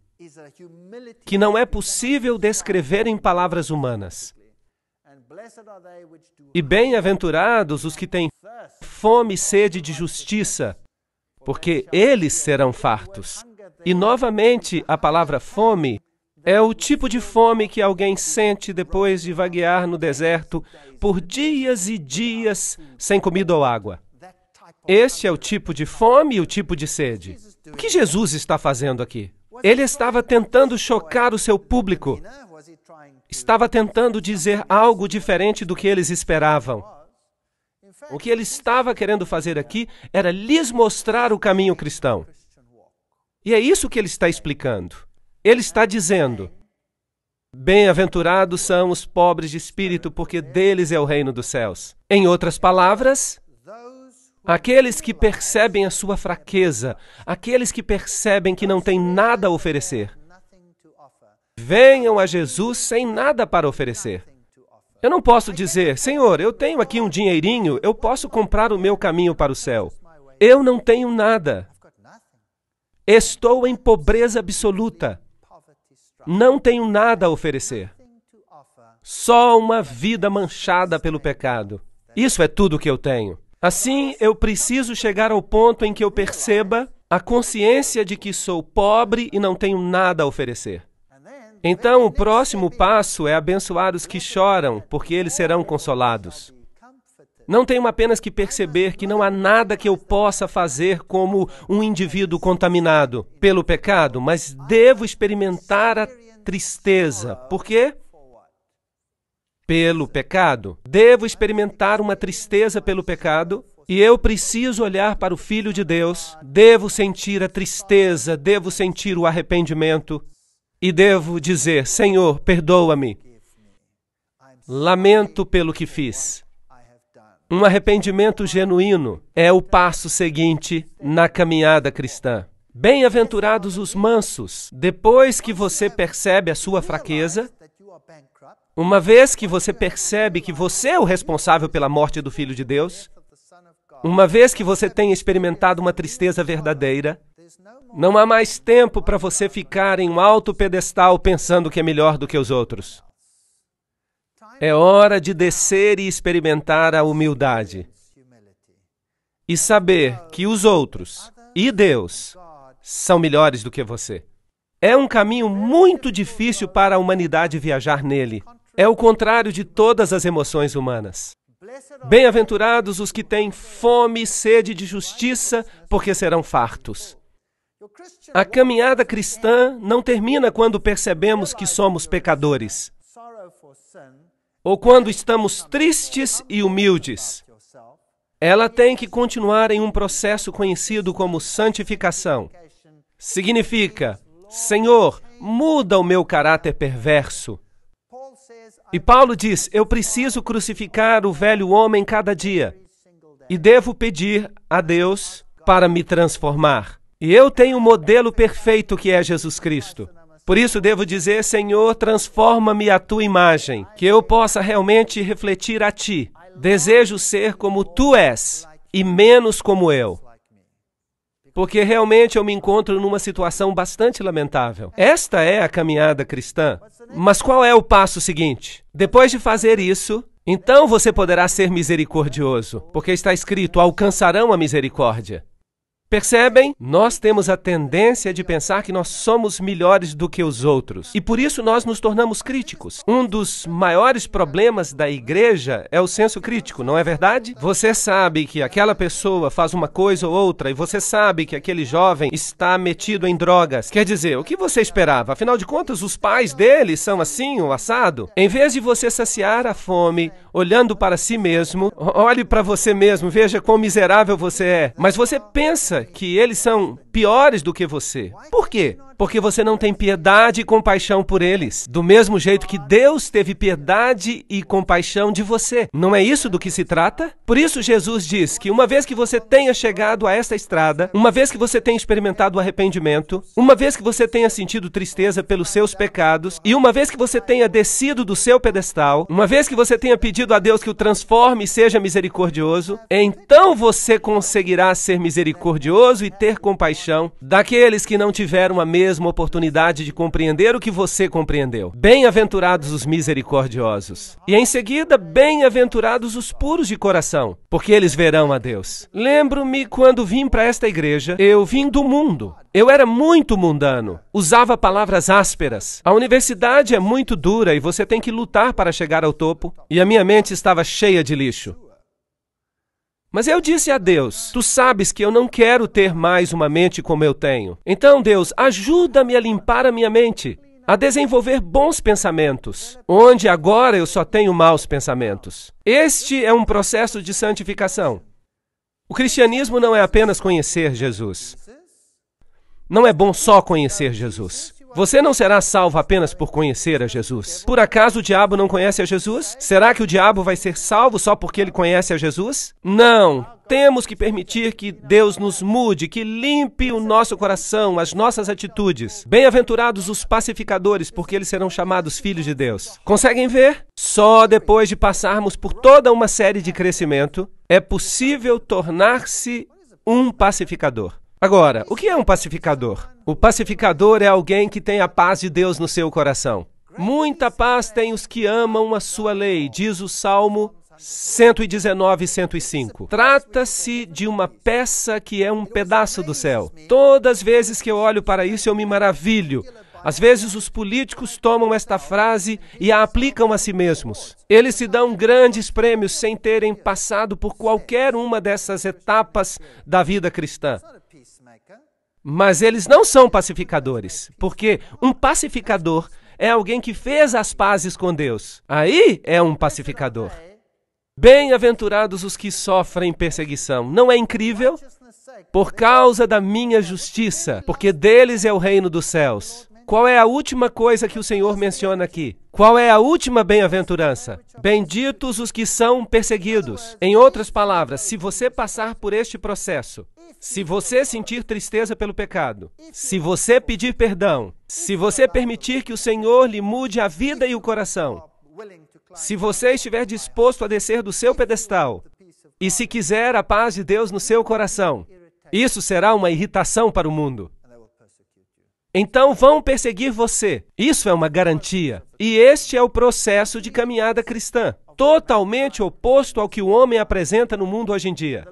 que não é possível descrever em palavras humanas. E bem-aventurados os que têm fome e sede de justiça, porque eles serão fartos. E, novamente, a palavra fome é o tipo de fome que alguém sente depois de vaguear no deserto por dias e dias sem comida ou água. Este é o tipo de fome e o tipo de sede. O que Jesus está fazendo aqui? Ele estava tentando chocar o seu público. Estava tentando dizer algo diferente do que eles esperavam. O que ele estava querendo fazer aqui era lhes mostrar o caminho cristão. E é isso que ele está explicando. Ele está dizendo: bem-aventurados são os pobres de espírito, porque deles é o reino dos céus. Em outras palavras, aqueles que percebem a sua fraqueza, aqueles que percebem que não têm nada a oferecer, venham a Jesus sem nada para oferecer. Eu não posso dizer: Senhor, eu tenho aqui um dinheirinho, eu posso comprar o meu caminho para o céu. Eu não tenho nada. Estou em pobreza absoluta. Não tenho nada a oferecer. Só uma vida manchada pelo pecado. Isso é tudo que eu tenho. Assim, eu preciso chegar ao ponto em que eu perceba a consciência de que sou pobre e não tenho nada a oferecer. Então, o próximo passo é abençoar os que choram, porque eles serão consolados. Não tenho apenas que perceber que não há nada que eu possa fazer como um indivíduo contaminado pelo pecado, mas devo experimentar a tristeza. Por quê? Pelo pecado. Devo experimentar uma tristeza pelo pecado e eu preciso olhar para o Filho de Deus. Devo sentir a tristeza, devo sentir o arrependimento e devo dizer: Senhor, perdoa-me. Lamento pelo que fiz. Um arrependimento genuíno é o passo seguinte na caminhada cristã. Bem-aventurados os mansos. Depois que você percebe a sua fraqueza, uma vez que você percebe que você é o responsável pela morte do Filho de Deus, uma vez que você tem experimentado uma tristeza verdadeira, não há mais tempo para você ficar em um alto pedestal pensando que é melhor do que os outros. É hora de descer e experimentar a humildade. E saber que os outros e Deus são melhores do que você. É um caminho muito difícil para a humanidade viajar nele. É o contrário de todas as emoções humanas. Bem-aventurados os que têm fome e sede de justiça, porque serão fartos. A caminhada cristã não termina quando percebemos que somos pecadores, ou quando estamos tristes e humildes. Ela tem que continuar em um processo conhecido como santificação. Significa: Senhor, muda o meu caráter perverso. E Paulo diz: eu preciso crucificar o velho homem cada dia e devo pedir a Deus para me transformar. E eu tenho um modelo perfeito que é Jesus Cristo. Por isso devo dizer: Senhor, transforma-me à tua imagem, que eu possa realmente refletir a ti. Desejo ser como tu és e menos como eu. Porque realmente eu me encontro numa situação bastante lamentável. Esta é a caminhada cristã. Mas qual é o passo seguinte? Depois de fazer isso, então você poderá ser misericordioso, porque está escrito: alcançarão a misericórdia. Percebem? Nós temos a tendência de pensar que nós somos melhores do que os outros. E por isso nós nos tornamos críticos. Um dos maiores problemas da igreja é o senso crítico, não é verdade? Você sabe que aquela pessoa faz uma coisa ou outra e você sabe que aquele jovem está metido em drogas. Quer dizer, o que você esperava? Afinal de contas, os pais dele são assim ou assado? Em vez de você saciar a fome, olhando para si mesmo, olhe para você mesmo, veja quão miserável você é. Mas você pensa que eles são piores do que você. Por quê? Porque você não tem piedade e compaixão por eles. Do mesmo jeito que Deus teve piedade e compaixão de você. Não é isso do que se trata? Por isso Jesus diz que uma vez que você tenha chegado a esta estrada, uma vez que você tenha experimentado o arrependimento, uma vez que você tenha sentido tristeza pelos seus pecados, e uma vez que você tenha descido do seu pedestal, uma vez que você tenha pedido a Deus que o transforme e seja misericordioso, então você conseguirá ser misericordioso e ter compaixão daqueles que não tiveram a mesma oportunidade de compreender o que você compreendeu. Bem-aventurados os misericordiosos. E em seguida, bem-aventurados os puros de coração, porque eles verão a Deus. Lembro-me quando vim para esta igreja, eu vim do mundo. Eu era muito mundano, usava palavras ásperas. A universidade é muito dura e você tem que lutar para chegar ao topo. E a minha mente estava cheia de lixo. Mas eu disse a Deus, tu sabes que eu não quero ter mais uma mente como eu tenho. Então, Deus, ajuda-me a limpar a minha mente, a desenvolver bons pensamentos, onde agora eu só tenho maus pensamentos. Este é um processo de santificação. O cristianismo não é apenas conhecer Jesus. Não é bom só conhecer Jesus. Você não será salvo apenas por conhecer a Jesus. Por acaso o diabo não conhece a Jesus? Será que o diabo vai ser salvo só porque ele conhece a Jesus? Não. Temos que permitir que Deus nos mude, que limpe o nosso coração, as nossas atitudes. Bem-aventurados os pacificadores, porque eles serão chamados filhos de Deus. Conseguem ver? Só depois de passarmos por toda uma série de crescimento, é possível tornar-se um pacificador. Agora, o que é um pacificador? O pacificador é alguém que tem a paz de Deus no seu coração. Muita paz têm os que amam a sua lei, diz o Salmo 119, 105. Trata-se de uma peça que é um pedaço do céu. Todas as vezes que eu olho para isso, eu me maravilho. Às vezes os políticos tomam esta frase e a aplicam a si mesmos. Eles se dão grandes prêmios sem terem passado por qualquer uma dessas etapas da vida cristã. Mas eles não são pacificadores, porque um pacificador é alguém que fez as pazes com Deus. Aí é um pacificador. Bem-aventurados os que sofrem perseguição. Não é incrível? Por causa da minha justiça, porque deles é o reino dos céus. Qual é a última coisa que o Senhor menciona aqui? Qual é a última bem-aventurança? Benditos os que são perseguidos. Em outras palavras, se você passar por este processo, se você sentir tristeza pelo pecado, se você pedir perdão, se você permitir que o Senhor lhe mude a vida e o coração, se você estiver disposto a descer do seu pedestal, e se quiser a paz de Deus no seu coração, isso será uma irritação para o mundo. Então vão perseguir você. Isso é uma garantia. E este é o processo de caminhada cristã, totalmente oposto ao que o homem apresenta no mundo hoje em dia.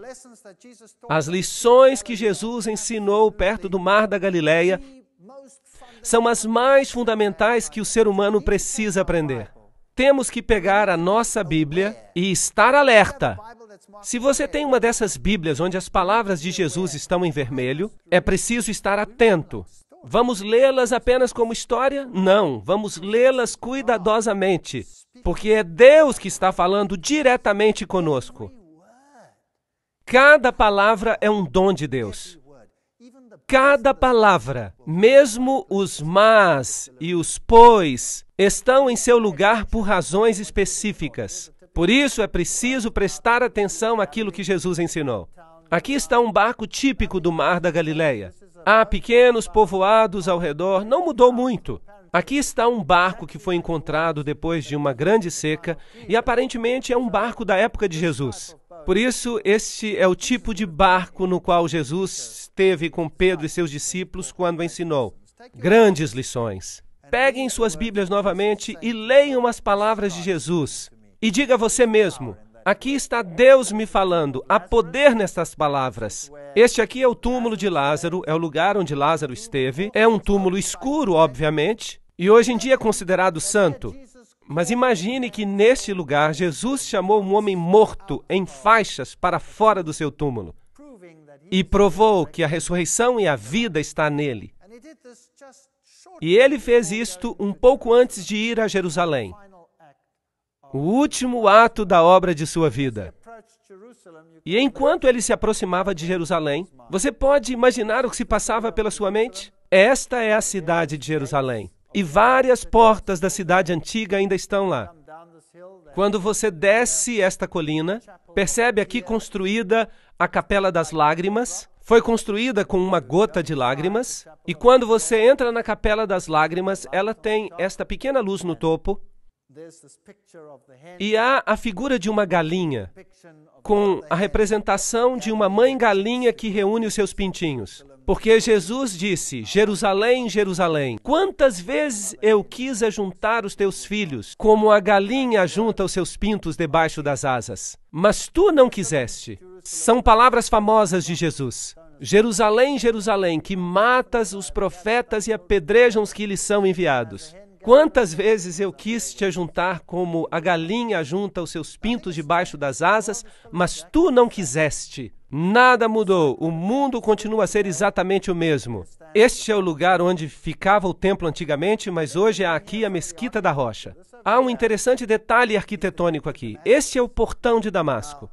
As lições que Jesus ensinou perto do Mar da Galileia são as mais fundamentais que o ser humano precisa aprender. Temos que pegar a nossa Bíblia e estar alerta. Se você tem uma dessas Bíblias onde as palavras de Jesus estão em vermelho, é preciso estar atento. Vamos lê-las apenas como história? Não, vamos lê-las cuidadosamente, porque é Deus que está falando diretamente conosco. Cada palavra é um dom de Deus. Cada palavra, mesmo os mas e os pois, estão em seu lugar por razões específicas. Por isso é preciso prestar atenção àquilo que Jesus ensinou. Aqui está um barco típico do Mar da Galileia. Há pequenos povoados ao redor, não mudou muito. Aqui está um barco que foi encontrado depois de uma grande seca e aparentemente é um barco da época de Jesus. Por isso, este é o tipo de barco no qual Jesus esteve com Pedro e seus discípulos quando ensinou. Grandes lições. Peguem suas Bíblias novamente e leiam as palavras de Jesus. E diga a você mesmo, Aqui está Deus me falando. Há poder nestas palavras. Este aqui é o túmulo de Lázaro, é o lugar onde Lázaro esteve. É um túmulo escuro, obviamente, e hoje em dia é considerado santo. Mas imagine que neste lugar Jesus chamou um homem morto em faixas para fora do seu túmulo e provou que a ressurreição e a vida está nele. E ele fez isto um pouco antes de ir a Jerusalém. O último ato da obra de sua vida. E enquanto ele se aproximava de Jerusalém, você pode imaginar o que se passava pela sua mente? Esta é a cidade de Jerusalém. E várias portas da cidade antiga ainda estão lá. Quando você desce esta colina, percebe aqui construída a Capela das Lágrimas. Foi construída com uma gota de lágrimas. E quando você entra na Capela das Lágrimas, ela tem esta pequena luz no topo. E há a figura de uma galinha, com a representação de uma mãe galinha que reúne os seus pintinhos. Porque Jesus disse, Jerusalém, Jerusalém, quantas vezes eu quis ajuntar os teus filhos, como a galinha ajunta os seus pintos debaixo das asas. Mas tu não quiseste. São palavras famosas de Jesus. Jerusalém, Jerusalém, que matas os profetas e apedrejam os que lhes são enviados. Quantas vezes eu quis te ajuntar como a galinha ajunta os seus pintos debaixo das asas, mas tu não quiseste. Nada mudou, o mundo continua a ser exatamente o mesmo. Este é o lugar onde ficava o templo antigamente, mas hoje há aqui a Mesquita da Rocha. Há um interessante detalhe arquitetônico aqui. Este é o portão de Damasco.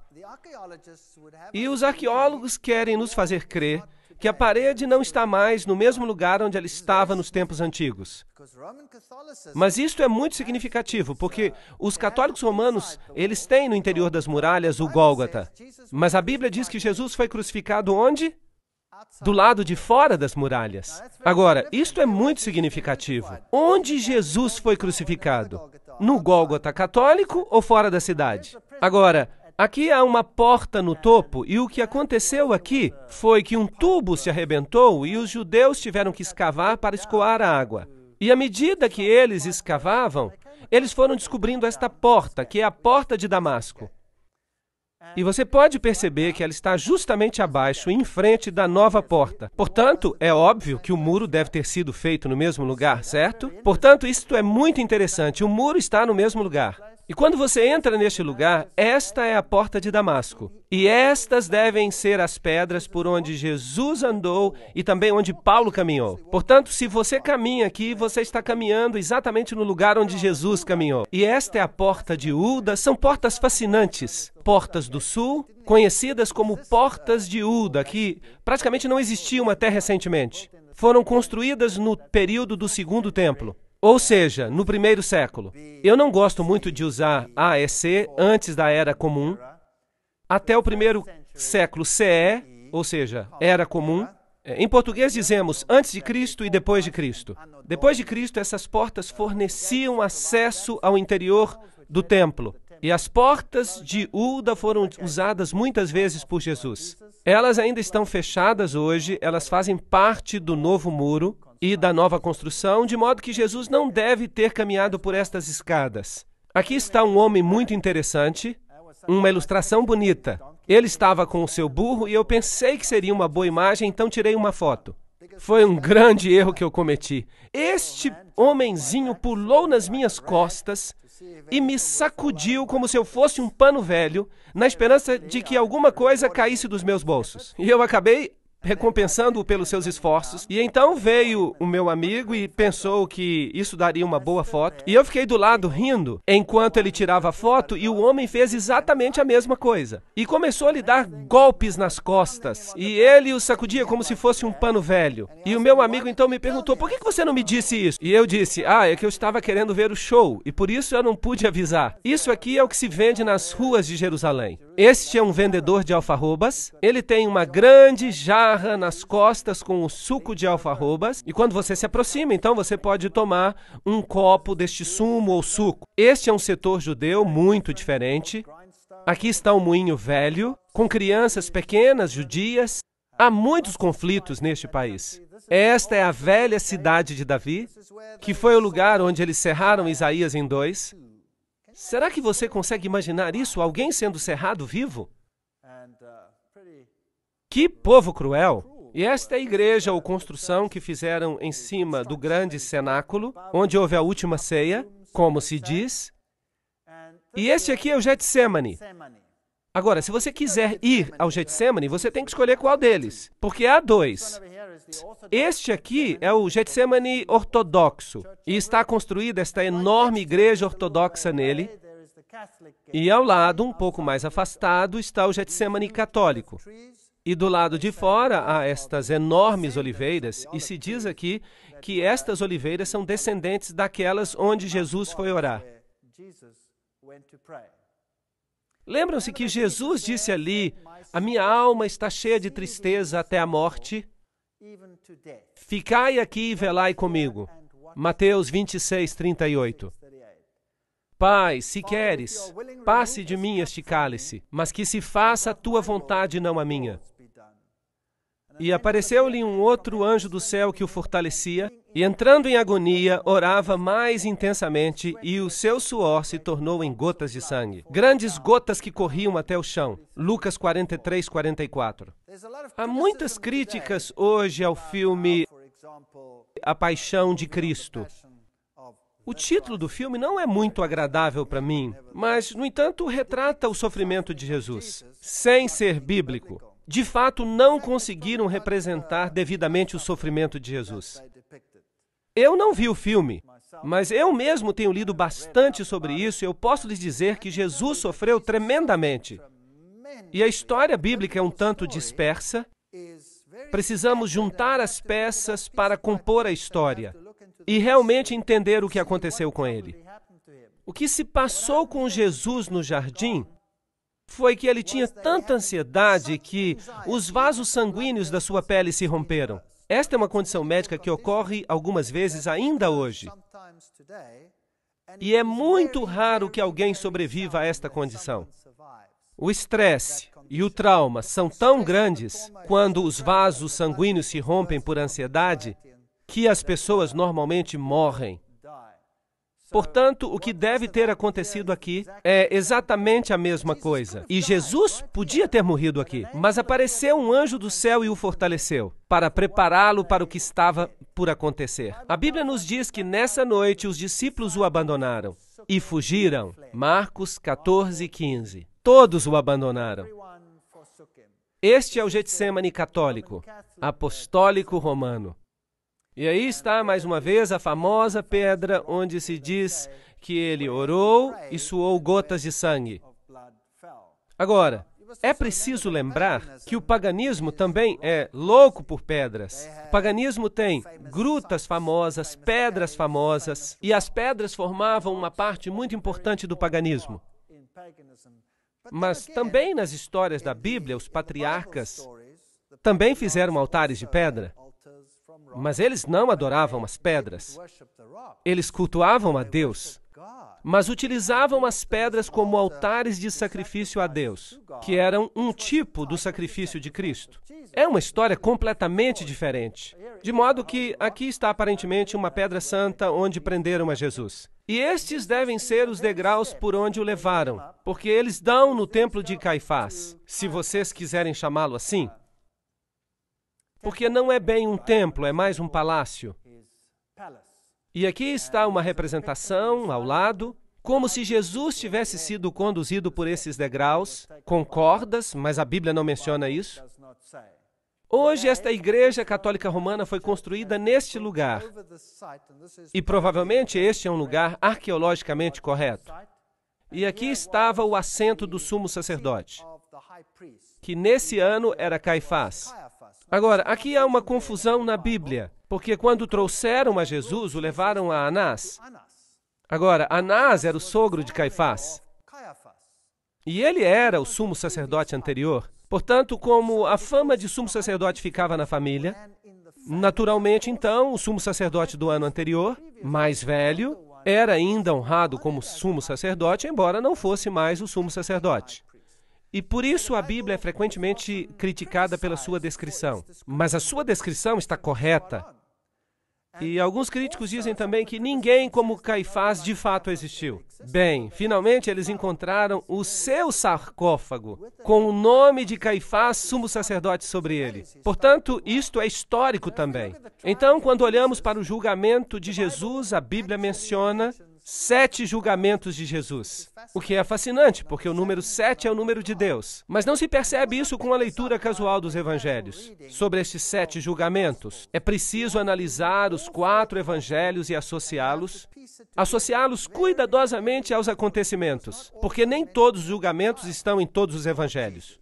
E os arqueólogos querem nos fazer crer que a parede não está mais no mesmo lugar onde ela estava nos tempos antigos. Mas isto é muito significativo, porque os católicos romanos, eles têm no interior das muralhas o Gólgota. Mas a Bíblia diz que Jesus foi crucificado onde? Do lado de fora das muralhas. Agora, isto é muito significativo. Onde Jesus foi crucificado? No Gólgota católico ou fora da cidade? Agora, aqui há uma porta no topo e o que aconteceu aqui foi que um tubo se arrebentou e os judeus tiveram que escavar para escoar a água. E à medida que eles escavavam, eles foram descobrindo esta porta, que é a porta de Damasco. E você pode perceber que ela está justamente abaixo, em frente da nova porta. Portanto, é óbvio que o muro deve ter sido feito no mesmo lugar, certo? Portanto, isto é muito interessante. O muro está no mesmo lugar. E quando você entra neste lugar, esta é a porta de Damasco. E estas devem ser as pedras por onde Jesus andou e também onde Paulo caminhou. Portanto, se você caminha aqui, você está caminhando exatamente no lugar onde Jesus caminhou. E esta é a porta de Ulda. São portas fascinantes. Portas do Sul, conhecidas como Portas de Ulda, que praticamente não existiam até recentemente. Foram construídas no período do Segundo Templo. Ou seja, no primeiro século. Eu não gosto muito de usar AEC antes da Era Comum. Até o primeiro século CE, ou seja, Era Comum. Em português dizemos antes de Cristo e depois de Cristo. Depois de Cristo, essas portas forneciam acesso ao interior do templo. E as portas de Ulda foram usadas muitas vezes por Jesus. Elas ainda estão fechadas hoje, elas fazem parte do novo muro e da nova construção, de modo que Jesus não deve ter caminhado por estas escadas. Aqui está um homem muito interessante, uma ilustração bonita. Ele estava com o seu burro e eu pensei que seria uma boa imagem, então tirei uma foto. Foi um grande erro que eu cometi. Este homenzinho pulou nas minhas costas e me sacudiu como se eu fosse um pano velho, na esperança de que alguma coisa caísse dos meus bolsos. E eu acabei recompensando-o pelos seus esforços. E então veio o meu amigo e pensou que isso daria uma boa foto. E eu fiquei do lado rindo, enquanto ele tirava a foto, e o homem fez exatamente a mesma coisa. E começou a lhe dar golpes nas costas. E ele o sacudia como se fosse um pano velho. E o meu amigo então me perguntou, por que você não me disse isso? E eu disse, é que eu estava querendo ver o show, e por isso eu não pude avisar. Isso aqui é o que se vende nas ruas de Jerusalém. Este é um vendedor de alfarrobas. Ele tem uma grande jarra nas costas com o suco de alfarrobas, e quando você se aproxima, então você pode tomar um copo deste sumo ou suco. Este é um setor judeu muito diferente. Aqui está um moinho velho, com crianças pequenas, judias. Há muitos conflitos neste país. Esta é a velha cidade de Davi, que foi o lugar onde eles cerraram Isaías em 2. Será que você consegue imaginar isso? Alguém sendo cerrado vivo? Que povo cruel! E esta é a igreja ou construção que fizeram em cima do grande cenáculo, onde houve a última ceia, como se diz. E este aqui é o Getsemane. Agora, se você quiser ir ao Getsemane, você tem que escolher qual deles, porque há dois. Este aqui é o Getsemane ortodoxo, e está construída esta enorme igreja ortodoxa nele. E ao lado, um pouco mais afastado, está o Getsemane católico. E do lado de fora há estas enormes oliveiras, e se diz aqui que estas oliveiras são descendentes daquelas onde Jesus foi orar. Lembram-se que Jesus disse ali, a minha alma está cheia de tristeza até a morte. Ficai aqui e velai comigo. Mateus 26, 38. Pai, se queres, passe de mim este cálice, mas que se faça a tua vontade, não a minha. E apareceu-lhe um outro anjo do céu que o fortalecia, e entrando em agonia, orava mais intensamente, e o seu suor se tornou em gotas de sangue. Grandes gotas que corriam até o chão. Lucas 43, 44. Há muitas críticas hoje ao filme A Paixão de Cristo. O título do filme não é muito agradável para mim, mas, no entanto, retrata o sofrimento de Jesus, sem ser bíblico. De fato, não conseguiram representar devidamente o sofrimento de Jesus. Eu não vi o filme, mas eu mesmo tenho lido bastante sobre isso e eu posso lhes dizer que Jesus sofreu tremendamente. E a história bíblica é um tanto dispersa. Precisamos juntar as peças para compor a história e realmente entender o que aconteceu com ele. O que se passou com Jesus no jardim foi que ele tinha tanta ansiedade que os vasos sanguíneos da sua pele se romperam. Esta é uma condição médica que ocorre algumas vezes ainda hoje. E é muito raro que alguém sobreviva a esta condição. O estresse e o trauma são tão grandes quando os vasos sanguíneos se rompem por ansiedade que as pessoas normalmente morrem. Portanto, o que deve ter acontecido aqui é exatamente a mesma coisa. E Jesus podia ter morrido aqui, mas apareceu um anjo do céu e o fortaleceu, para prepará-lo para o que estava por acontecer. A Bíblia nos diz que nessa noite os discípulos o abandonaram e fugiram. Marcos 14, 15. Todos o abandonaram. Este é o Getsemane católico, apostólico romano. E aí está, mais uma vez, a famosa pedra onde se diz que ele orou e suou gotas de sangue. Agora, é preciso lembrar que o paganismo também é louco por pedras. O paganismo tem grutas famosas, pedras famosas, e as pedras formavam uma parte muito importante do paganismo. Mas também nas histórias da Bíblia, os patriarcas também fizeram altares de pedra. Mas eles não adoravam as pedras. Eles cultuavam a Deus, mas utilizavam as pedras como altares de sacrifício a Deus, que eram um tipo do sacrifício de Cristo. É uma história completamente diferente. De modo que aqui está aparentemente uma pedra santa onde prenderam a Jesus. E estes devem ser os degraus por onde o levaram, porque eles dão no templo de Caifás, se vocês quiserem chamá-lo assim. Porque não é bem um templo, é mais um palácio. E aqui está uma representação ao lado, como se Jesus tivesse sido conduzido por esses degraus, com cordas, mas a Bíblia não menciona isso. Hoje, esta igreja católica romana foi construída neste lugar. E provavelmente este é um lugar arqueologicamente correto. E aqui estava o assento do sumo sacerdote, que nesse ano era Caifás. Agora, aqui há uma confusão na Bíblia, porque quando trouxeram a Jesus, o levaram a Anás. Agora, Anás era o sogro de Caifás. E ele era o sumo sacerdote anterior. Portanto, como a fama de sumo sacerdote ficava na família, naturalmente, então, o sumo sacerdote do ano anterior, mais velho, era ainda honrado como sumo sacerdote, embora não fosse mais o sumo sacerdote. E por isso a Bíblia é frequentemente criticada pela sua descrição. Mas a sua descrição está correta. E alguns críticos dizem também que ninguém como Caifás de fato existiu. Bem, finalmente eles encontraram o seu sarcófago, com o nome de Caifás, sumo sacerdote, sobre ele. Portanto, isto é histórico também. Então, quando olhamos para o julgamento de Jesus, a Bíblia menciona 7 julgamentos de Jesus. O que é fascinante, porque o número 7 é o número de Deus. Mas não se percebe isso com a leitura casual dos evangelhos. Sobre estes 7 julgamentos, é preciso analisar os 4 evangelhos e associá-los cuidadosamente aos acontecimentos, porque nem todos os julgamentos estão em todos os evangelhos.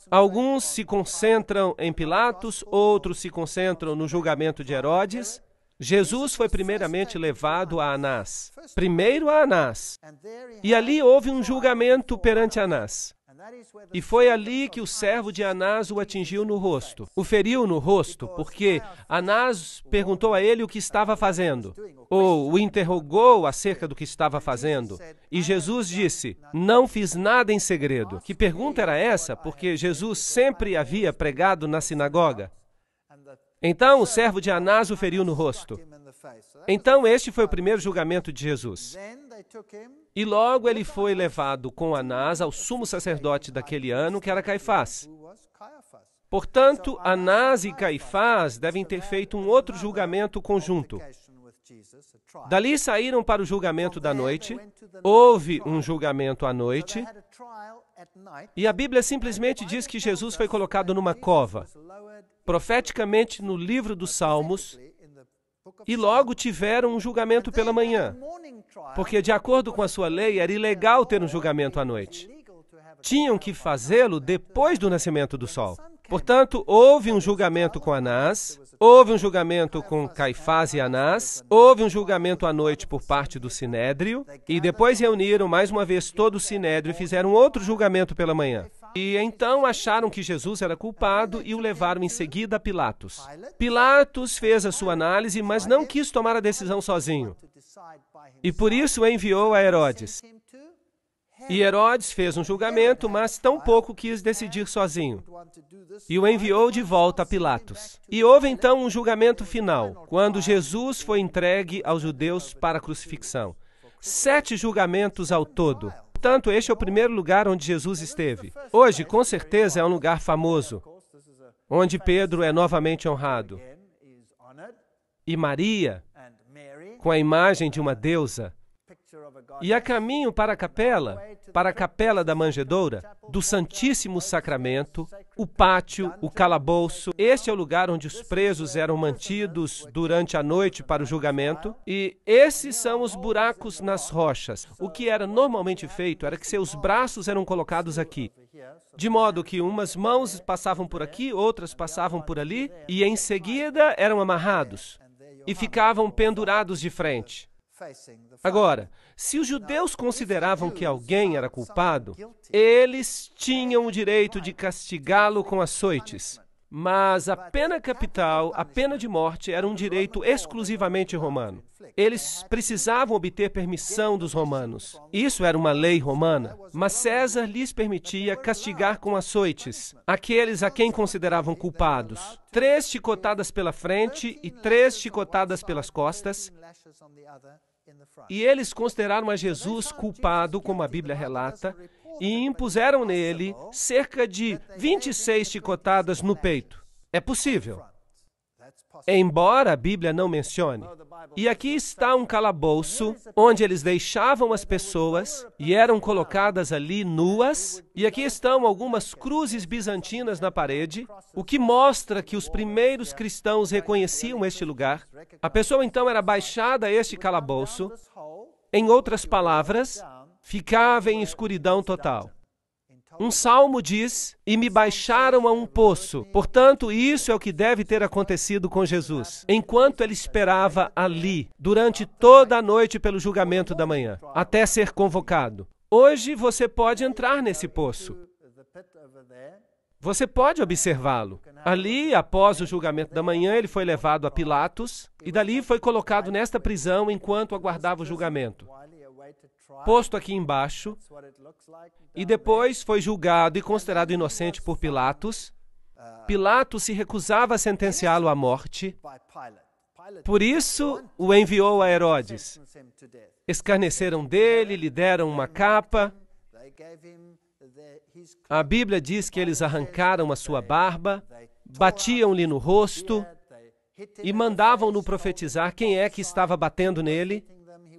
Alguns se concentram em Pilatos, outros se concentram no julgamento de Herodes. Jesus foi primeiramente levado a Anás. Primeiro a Anás. E ali houve um julgamento perante Anás. E foi ali que o servo de Anás o atingiu no rosto. O feriu no rosto, porque Anás perguntou a ele o que estava fazendo, ou o interrogou acerca do que estava fazendo. E Jesus disse, não fiz nada em segredo. Que pergunta era essa? Porque Jesus sempre havia pregado na sinagoga. Então, o servo de Anás o feriu no rosto. Então, este foi o primeiro julgamento de Jesus. E logo ele foi levado com Anás ao sumo sacerdote daquele ano, que era Caifás. Portanto, Anás e Caifás devem ter feito um outro julgamento conjunto. Dali saíram para o julgamento da noite. Houve um julgamento à noite. E a Bíblia simplesmente diz que Jesus foi colocado numa cova, profeticamente no livro dos Salmos, e logo tiveram um julgamento pela manhã, porque de acordo com a sua lei era ilegal ter um julgamento à noite. Tinham que fazê-lo depois do nascimento do sol. Portanto, houve um julgamento com Anás, houve um julgamento com Caifás e Anás, houve um julgamento à noite por parte do Sinédrio, e depois reuniram mais uma vez todo o Sinédrio e fizeram outro julgamento pela manhã. E então acharam que Jesus era culpado e o levaram em seguida a Pilatos. Pilatos fez a sua análise, mas não quis tomar a decisão sozinho. E por isso o enviou a Herodes. E Herodes fez um julgamento, mas tampouco quis decidir sozinho. E o enviou de volta a Pilatos. E houve então um julgamento final, quando Jesus foi entregue aos judeus para a crucifixão. 7 julgamentos ao todo. Portanto, este é o primeiro lugar onde Jesus esteve. Hoje, com certeza, é um lugar famoso, onde Pedro é novamente honrado. E Maria, com a imagem de uma deusa. E a caminho para a capela da manjedoura, do Santíssimo Sacramento, o pátio, o calabouço. Este é o lugar onde os presos eram mantidos durante a noite para o julgamento. E esses são os buracos nas rochas. O que era normalmente feito era que seus braços eram colocados aqui, de modo que umas mãos passavam por aqui, outras passavam por ali, e em seguida eram amarrados e ficavam pendurados de frente. Agora, se os judeus consideravam que alguém era culpado, eles tinham o direito de castigá-lo com açoites. Mas a pena capital, a pena de morte, era um direito exclusivamente romano. Eles precisavam obter permissão dos romanos. Isso era uma lei romana. Mas César lhes permitia castigar com açoites aqueles a quem consideravam culpados. 3 chicotadas pela frente e 3 chicotadas pelas costas. E eles consideraram a Jesus culpado, como a Bíblia relata, e impuseram nele cerca de 26 chicotadas no peito. É possível, embora a Bíblia não mencione. E aqui está um calabouço, onde eles deixavam as pessoas e eram colocadas ali nuas. E aqui estão algumas cruzes bizantinas na parede, o que mostra que os primeiros cristãos reconheciam este lugar. A pessoa então era baixada a este calabouço. Em outras palavras, ficava em escuridão total. Um salmo diz, e me baixaram a um poço. Portanto, isso é o que deve ter acontecido com Jesus, enquanto ele esperava ali, durante toda a noite pelo julgamento da manhã, até ser convocado. Hoje você pode entrar nesse poço. Você pode observá-lo. Ali, após o julgamento da manhã, ele foi levado a Pilatos, e dali foi colocado nesta prisão enquanto aguardava o julgamento. Posto aqui embaixo, e depois foi julgado e considerado inocente por Pilatos. Pilatos se recusava a sentenciá-lo à morte. Por isso, o enviou a Herodes. Escarneceram dele, lhe deram uma capa. A Bíblia diz que eles arrancaram a sua barba, batiam-lhe no rosto e mandavam-no profetizar quem é que estava batendo nele.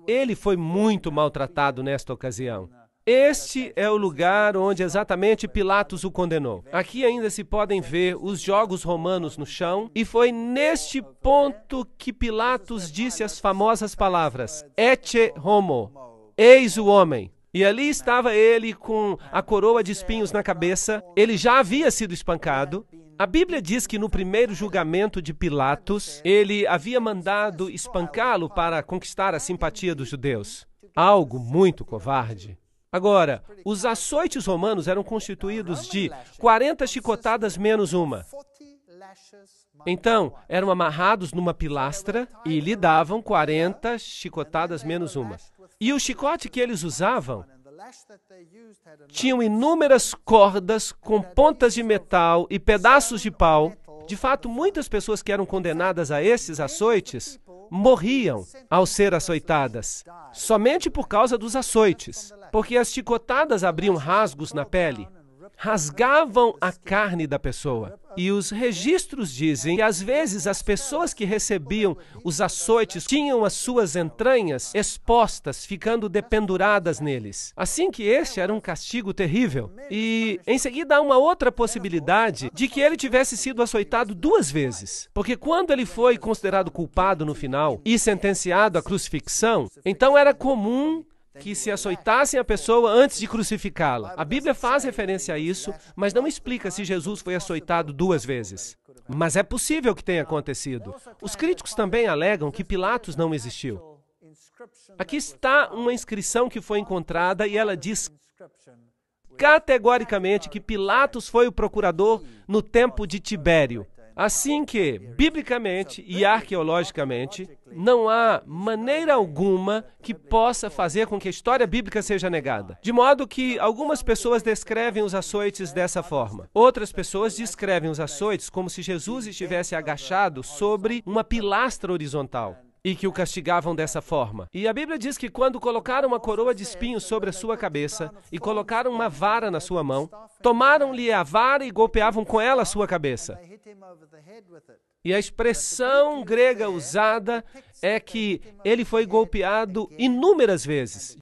Ele foi muito maltratado nesta ocasião. Este é o lugar onde exatamente Pilatos o condenou. Aqui ainda se podem ver os jogos romanos no chão, e foi neste ponto que Pilatos disse as famosas palavras, Ecce homo, eis o homem. E ali estava ele com a coroa de espinhos na cabeça, ele já havia sido espancado. A Bíblia diz que no primeiro julgamento de Pilatos, ele havia mandado espancá-lo para conquistar a simpatia dos judeus. Algo muito covarde. Agora, os açoites romanos eram constituídos de 40 chicotadas menos uma. Então, eram amarrados numa pilastra e lhe davam 40 chicotadas menos uma. E o chicote que eles usavam tinham inúmeras cordas com pontas de metal e pedaços de pau. De fato, muitas pessoas que eram condenadas a esses açoites morriam ao ser açoitadas, somente por causa dos açoites, porque as chicotadas abriam rasgos na pele, rasgavam a carne da pessoa. E os registros dizem que, às vezes, as pessoas que recebiam os açoites tinham as suas entranhas expostas, ficando dependuradas neles. Assim que este era um castigo terrível. E, em seguida, há uma outra possibilidade de que ele tivesse sido açoitado 2 vezes. Porque quando ele foi considerado culpado no final e sentenciado à crucifixão, então era comum que se açoitassem a pessoa antes de crucificá-la. A Bíblia faz referência a isso, mas não explica se Jesus foi açoitado 2 vezes. Mas é possível que tenha acontecido. Os críticos também alegam que Pilatos não existiu. Aqui está uma inscrição que foi encontrada e ela diz categoricamente que Pilatos foi o procurador no tempo de Tibério. Assim que, biblicamente e arqueologicamente, não há maneira alguma que possa fazer com que a história bíblica seja negada. De modo que algumas pessoas descrevem os açoites dessa forma. Outras pessoas descrevem os açoites como se Jesus estivesse agachado sobre uma pilastra horizontal e que o castigavam dessa forma. E a Bíblia diz que quando colocaram uma coroa de espinhos sobre a sua cabeça e colocaram uma vara na sua mão, tomaram-lhe a vara e golpeavam com ela a sua cabeça. E a expressão grega usada é que ele foi golpeado inúmeras vezes,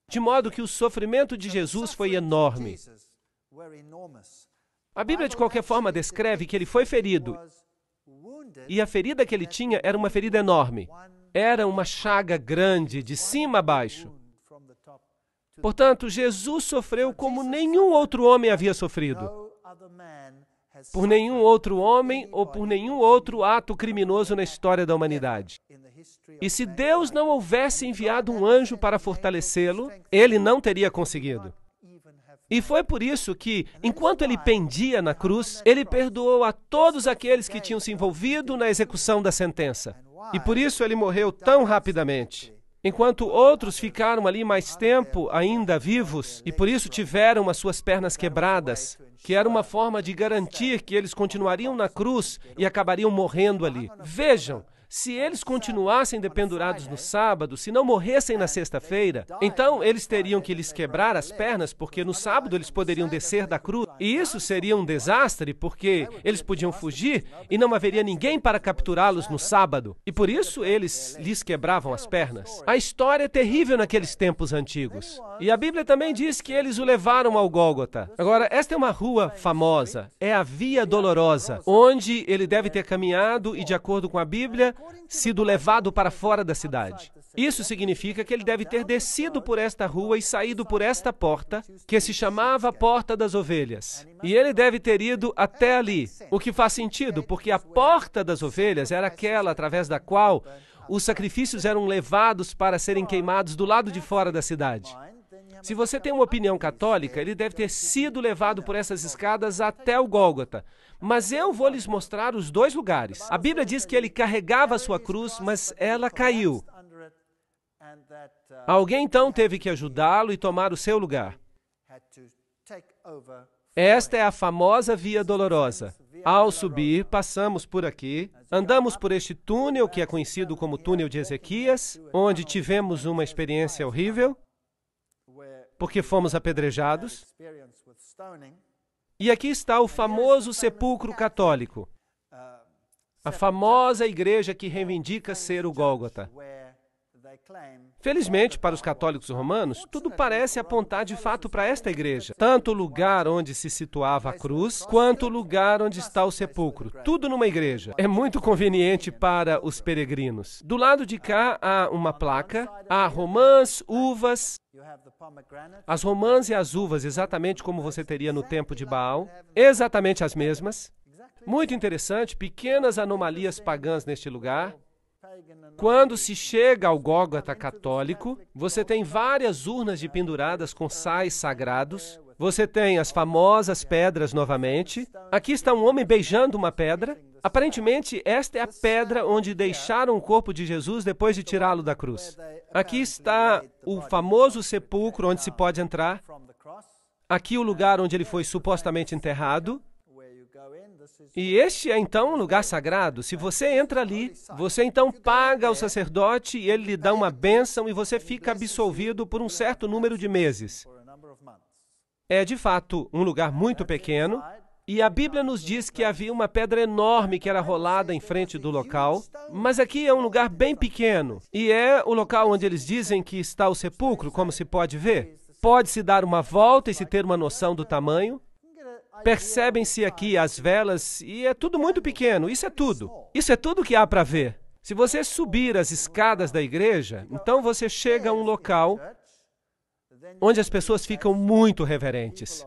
de modo que o sofrimento de Jesus foi enorme. A Bíblia, de qualquer forma, descreve que ele foi ferido, e a ferida que ele tinha era uma ferida enorme. Era uma chaga grande, de cima a baixo. Portanto, Jesus sofreu como nenhum outro homem havia sofrido. Por nenhum outro homem ou por nenhum outro ato criminoso na história da humanidade. E se Deus não houvesse enviado um anjo para fortalecê-lo, ele não teria conseguido. E foi por isso que, enquanto ele pendia na cruz, ele perdoou a todos aqueles que tinham se envolvido na execução da sentença. E por isso ele morreu tão rapidamente. Enquanto outros ficaram ali mais tempo ainda vivos, e por isso tiveram as suas pernas quebradas, que era uma forma de garantir que eles continuariam na cruz e acabariam morrendo ali. Vejam, se eles continuassem dependurados no sábado, se não morressem na sexta-feira, então eles teriam que lhes quebrar as pernas, porque no sábado eles poderiam descer da cruz. E isso seria um desastre, porque eles podiam fugir e não haveria ninguém para capturá-los no sábado. E por isso eles lhes quebravam as pernas. A história é terrível naqueles tempos antigos. E a Bíblia também diz que eles o levaram ao Gólgota. Agora, esta é uma rua famosa, é a Via Dolorosa, onde ele deve ter caminhado e, de acordo com a Bíblia, sido levado para fora da cidade. Isso significa que ele deve ter descido por esta rua e saído por esta porta, que se chamava Porta das Ovelhas. E ele deve ter ido até ali, o que faz sentido, porque a Porta das Ovelhas era aquela através da qual os sacrifícios eram levados para serem queimados do lado de fora da cidade. Se você tem uma opinião católica, ele deve ter sido levado por essas escadas até o Gólgota. Mas eu vou lhes mostrar os 2 lugares. A Bíblia diz que ele carregava a sua cruz, mas ela caiu. Alguém então teve que ajudá-lo e tomar o seu lugar. Esta é a famosa Via Dolorosa. Ao subir, passamos por aqui, andamos por este túnel que é conhecido como túnel de Ezequias, onde tivemos uma experiência horrível, porque fomos apedrejados. E aqui está o famoso sepulcro católico, a famosa igreja que reivindica ser o Gólgota. Felizmente, para os católicos romanos, tudo parece apontar de fato para esta igreja. Tanto o lugar onde se situava a cruz, quanto o lugar onde está o sepulcro. Tudo numa igreja. É muito conveniente para os peregrinos. Do lado de cá há uma placa, há romãs, uvas. As romãs e as uvas, exatamente como você teria no tempo de Baal. Exatamente as mesmas. Muito interessante, pequenas anomalias pagãs neste lugar. Quando se chega ao Gólgota católico, você tem várias urnas de penduradas com sais sagrados. Você tem as famosas pedras novamente. Aqui está um homem beijando uma pedra. Aparentemente, esta é a pedra onde deixaram o corpo de Jesus depois de tirá-lo da cruz. Aqui está o famoso sepulcro onde se pode entrar. Aqui o lugar onde ele foi supostamente enterrado. E este é então um lugar sagrado. Se você entra ali, você então paga ao sacerdote e ele lhe dá uma bênção e você fica absolvido por um certo número de meses. É de fato um lugar muito pequeno e a Bíblia nos diz que havia uma pedra enorme que era rolada em frente do local, mas aqui é um lugar bem pequeno e é o local onde eles dizem que está o sepulcro, como se pode ver. Pode-se dar uma volta e se ter uma noção do tamanho. Percebem-se aqui as velas e é tudo muito pequeno. Isso é tudo. Isso é tudo que há para ver. Se você subir as escadas da igreja, então você chega a um local onde as pessoas ficam muito reverentes.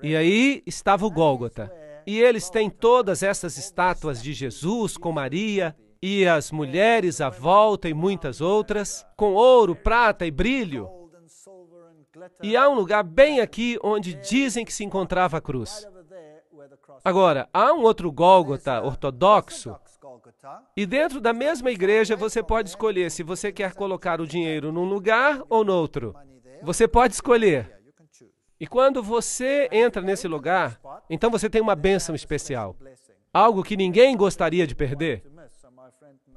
E aí estava o Gólgota. E eles têm todas essas estátuas de Jesus com Maria e as mulheres à volta e muitas outras, com ouro, prata e brilho. E há um lugar bem aqui onde dizem que se encontrava a cruz. Agora, há um outro Gólgota ortodoxo, e dentro da mesma igreja você pode escolher se você quer colocar o dinheiro num lugar ou no outro. Você pode escolher. E quando você entra nesse lugar, então você tem uma bênção especial. Algo que ninguém gostaria de perder.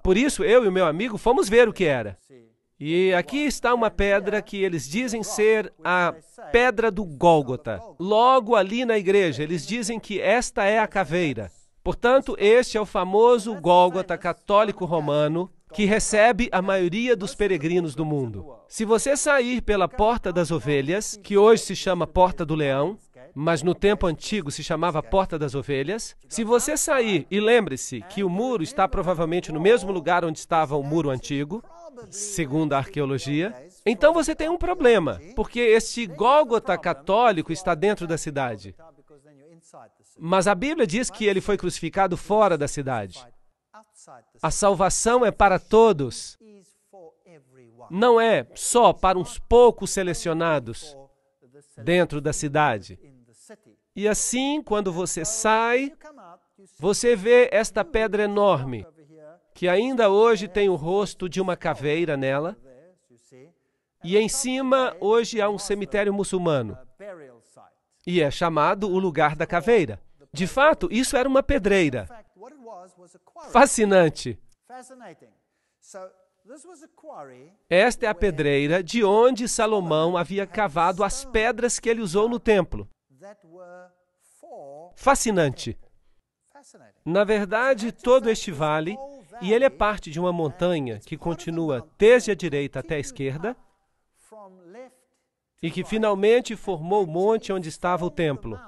Por isso, eu e o meu amigo fomos ver o que era. E aqui está uma pedra que eles dizem ser a pedra do Gólgota. Logo ali na igreja, eles dizem que esta é a caveira. Portanto, este é o famoso Gólgota católico romano que recebe a maioria dos peregrinos do mundo. Se você sair pela Porta das Ovelhas, que hoje se chama Porta do Leão, mas no tempo antigo se chamava Porta das Ovelhas, se você sair, e lembre-se que o muro está provavelmente no mesmo lugar onde estava o muro antigo, segundo a arqueologia, então você tem um problema, porque este Gólgota católico está dentro da cidade. Mas a Bíblia diz que ele foi crucificado fora da cidade. A salvação é para todos. Não é só para uns poucos selecionados dentro da cidade. E assim, quando você sai, você vê esta pedra enorme, que ainda hoje tem o rosto de uma caveira nela, e em cima hoje há um cemitério muçulmano, e é chamado o lugar da caveira. De fato, isso era uma pedreira. Fascinante. Esta é a pedreira de onde Salomão havia cavado as pedras que ele usou no templo. Fascinante. Na verdade, todo este vale, e ele é parte de uma montanha que continua desde a direita até a esquerda, e que finalmente formou o monte onde estava o templo.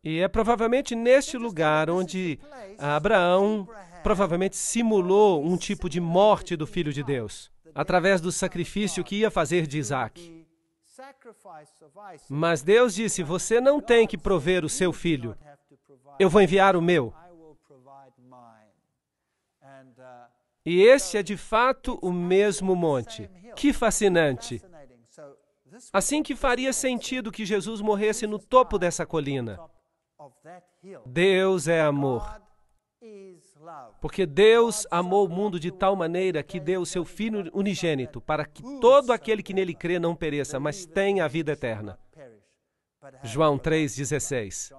E é provavelmente neste lugar onde Abraão provavelmente simulou um tipo de morte do Filho de Deus, através do sacrifício que ia fazer de Isaac. Mas Deus disse, você não tem que prover o seu filho, eu vou enviar o meu. E este é de fato o mesmo monte. Que fascinante! Assim que faria sentido que Jesus morresse no topo dessa colina. Deus é amor. Porque Deus amou o mundo de tal maneira que deu o seu Filho unigênito, para que todo aquele que nele crê não pereça, mas tenha a vida eterna. João 3,16.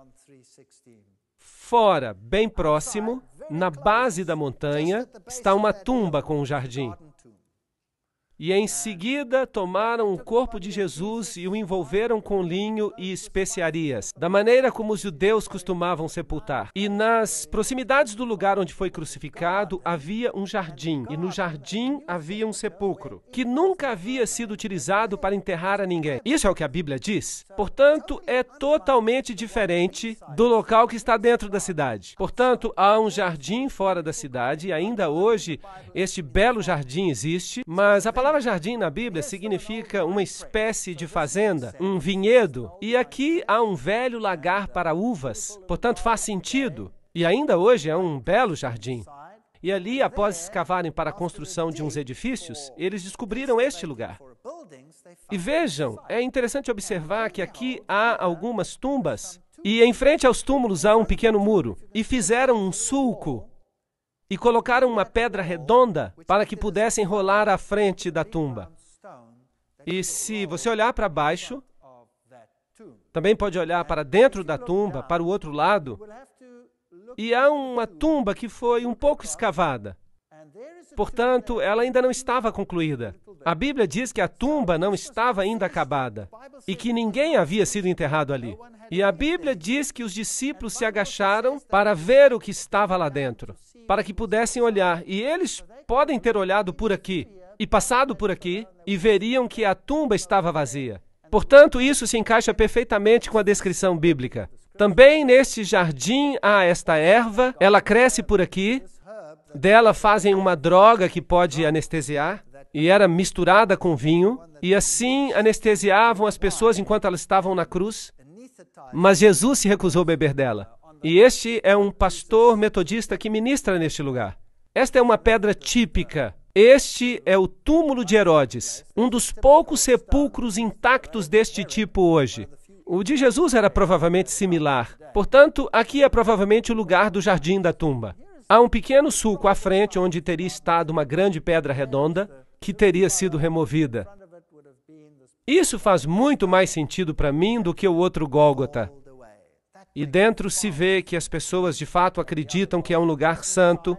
Fora, bem próximo, na base da montanha, está uma tumba com um jardim. E em seguida tomaram o corpo de Jesus e o envolveram com linho e especiarias, da maneira como os judeus costumavam sepultar. E nas proximidades do lugar onde foi crucificado havia um jardim, e no jardim havia um sepulcro, que nunca havia sido utilizado para enterrar a ninguém. Isso é o que a Bíblia diz. Portanto, é totalmente diferente do local que está dentro da cidade. Portanto, há um jardim fora da cidade, e ainda hoje este belo jardim existe, mas a palavra jardim na Bíblia significa uma espécie de fazenda, um vinhedo, e aqui há um velho lagar para uvas, portanto faz sentido, e ainda hoje é um belo jardim. E ali, após escavarem para a construção de uns edifícios, eles descobriram este lugar. E vejam, é interessante observar que aqui há algumas tumbas, e em frente aos túmulos há um pequeno muro, e fizeram um sulco, e colocaram uma pedra redonda para que pudessem rolar à frente da tumba. E se você olhar para baixo, também pode olhar para dentro da tumba, para o outro lado, e há uma tumba que foi um pouco escavada. Portanto, ela ainda não estava concluída. A Bíblia diz que a tumba não estava ainda acabada e que ninguém havia sido enterrado ali. E a Bíblia diz que os discípulos se agacharam para ver o que estava lá dentro, para que pudessem olhar. E eles podem ter olhado por aqui e passado por aqui e veriam que a tumba estava vazia. Portanto, isso se encaixa perfeitamente com a descrição bíblica. Também neste jardim há esta erva, ela cresce por aqui, dela fazem uma droga que pode anestesiar, e era misturada com vinho, e assim anestesiavam as pessoas enquanto elas estavam na cruz, mas Jesus se recusou a beber dela. E este é um pastor metodista que ministra neste lugar. Esta é uma pedra típica. Este é o túmulo de Herodes, um dos poucos sepulcros intactos deste tipo hoje. O de Jesus era provavelmente similar. Portanto, aqui é provavelmente o lugar do jardim da tumba. Há um pequeno sulco à frente onde teria estado uma grande pedra redonda que teria sido removida. Isso faz muito mais sentido para mim do que o outro Gólgota. E dentro se vê que as pessoas de fato acreditam que é um lugar santo.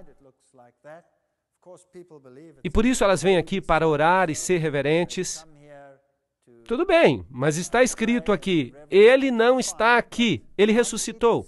E por isso elas vêm aqui para orar e ser reverentes. Tudo bem, mas está escrito aqui, ele não está aqui, ele ressuscitou.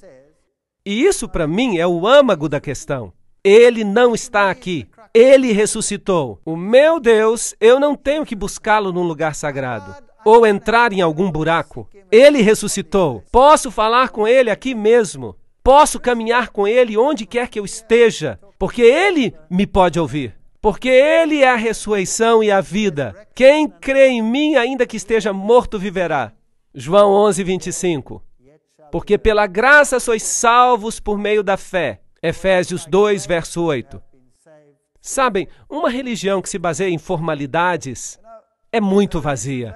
E isso para mim é o âmago da questão. Ele não está aqui, ele ressuscitou. O meu Deus, eu não tenho que buscá-lo num lugar sagrado ou entrar em algum buraco. Ele ressuscitou. Posso falar com ele aqui mesmo. Posso caminhar com ele onde quer que eu esteja, porque ele me pode ouvir. Porque ele é a ressurreição e a vida. Quem crê em mim, ainda que esteja morto, viverá. João 11, 25. Porque pela graça sois salvos por meio da fé. Efésios 2, verso 8. Sabem, uma religião que se baseia em formalidades é muito vazia,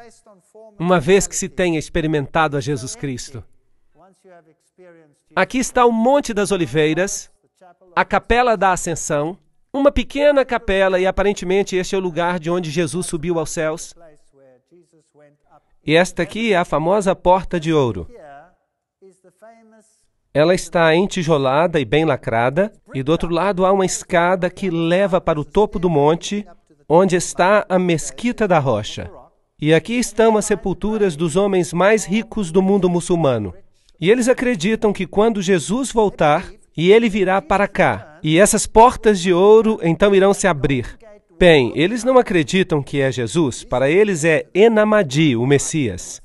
uma vez que se tenha experimentado a Jesus Cristo. Aqui está o Monte das Oliveiras, a Capela da Ascensão, uma pequena capela, e aparentemente este é o lugar de onde Jesus subiu aos céus. E esta aqui é a famosa Porta de Ouro. Ela está entijolada e bem lacrada, e do outro lado há uma escada que leva para o topo do monte, onde está a Mesquita da Rocha. E aqui estão as sepulturas dos homens mais ricos do mundo muçulmano. E eles acreditam que quando Jesus voltar, e ele virá para cá, e essas portas de ouro então irão se abrir. Bem, eles não acreditam que é Jesus, para eles é Enamadi, o Messias.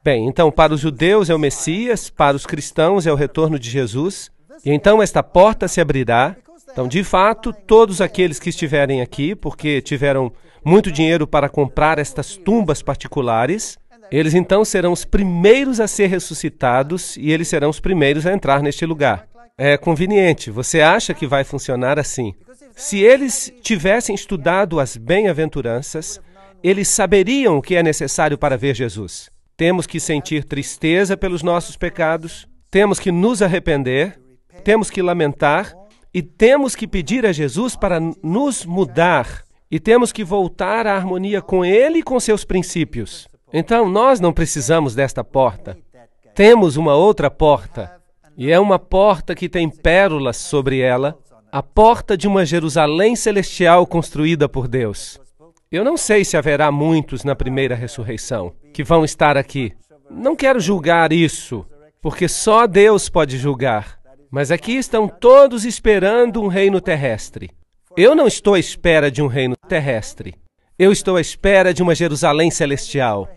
Bem, então para os judeus é o Messias, para os cristãos é o retorno de Jesus, e então esta porta se abrirá. Então, de fato, todos aqueles que estiverem aqui, porque tiveram muito dinheiro para comprar estas tumbas particulares, eles então serão os primeiros a ser ressuscitados e eles serão os primeiros a entrar neste lugar. É conveniente, você acha que vai funcionar assim? Se eles tivessem estudado as bem-aventuranças, eles saberiam o que é necessário para ver Jesus. Temos que sentir tristeza pelos nossos pecados, temos que nos arrepender, temos que lamentar e temos que pedir a Jesus para nos mudar e temos que voltar à harmonia com Ele e com seus princípios. Então, nós não precisamos desta porta. Temos uma outra porta. E é uma porta que tem pérolas sobre ela, a porta de uma Jerusalém celestial construída por Deus. Eu não sei se haverá muitos na primeira ressurreição que vão estar aqui. Não quero julgar isso, porque só Deus pode julgar. Mas aqui estão todos esperando um reino terrestre. Eu não estou à espera de um reino terrestre. Eu estou à espera de uma Jerusalém celestial.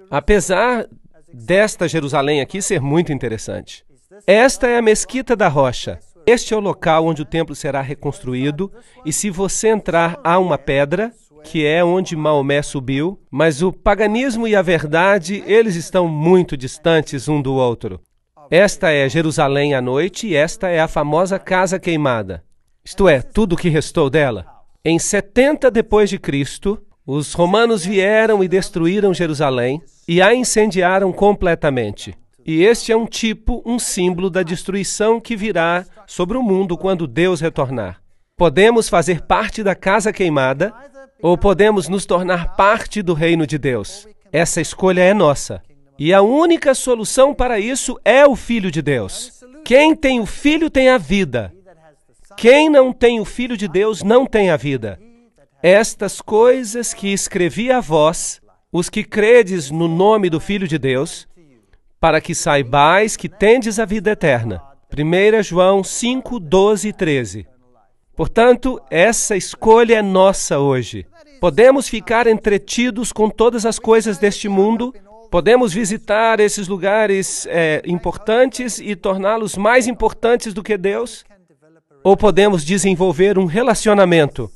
Apesar desta Jerusalém aqui ser muito interessante. Esta é a Mesquita da Rocha. Este é o local onde o templo será reconstruído, e se você entrar, há uma pedra, que é onde Maomé subiu, mas o paganismo e a verdade, eles estão muito distantes um do outro. Esta é Jerusalém à noite e esta é a famosa Casa Queimada. Isto é, tudo o que restou dela. Em 70 depois de Cristo, os romanos vieram e destruíram Jerusalém e a incendiaram completamente. E este é um tipo, um símbolo da destruição que virá sobre o mundo quando Deus retornar. Podemos fazer parte da Casa Queimada ou podemos nos tornar parte do reino de Deus. Essa escolha é nossa. E a única solução para isso é o Filho de Deus. Quem tem o Filho tem a vida. Quem não tem o Filho de Deus não tem a vida. Estas coisas que escrevi a vós, os que credes no nome do Filho de Deus, para que saibais que tendes a vida eterna. 1 João 5, 12 e 13. Portanto, essa escolha é nossa hoje. Podemos ficar entretidos com todas as coisas deste mundo, podemos visitar esses lugares importantes e torná-los mais importantes do que Deus, ou podemos desenvolver um relacionamento.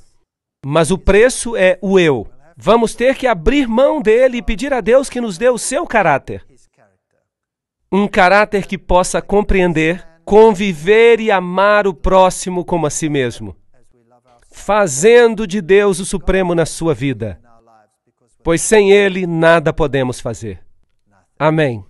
Mas o preço é o eu. Vamos ter que abrir mão dele e pedir a Deus que nos dê o seu caráter. Um caráter que possa compreender, conviver e amar o próximo como a si mesmo, fazendo de Deus o supremo na sua vida, pois sem Ele nada podemos fazer. Amém.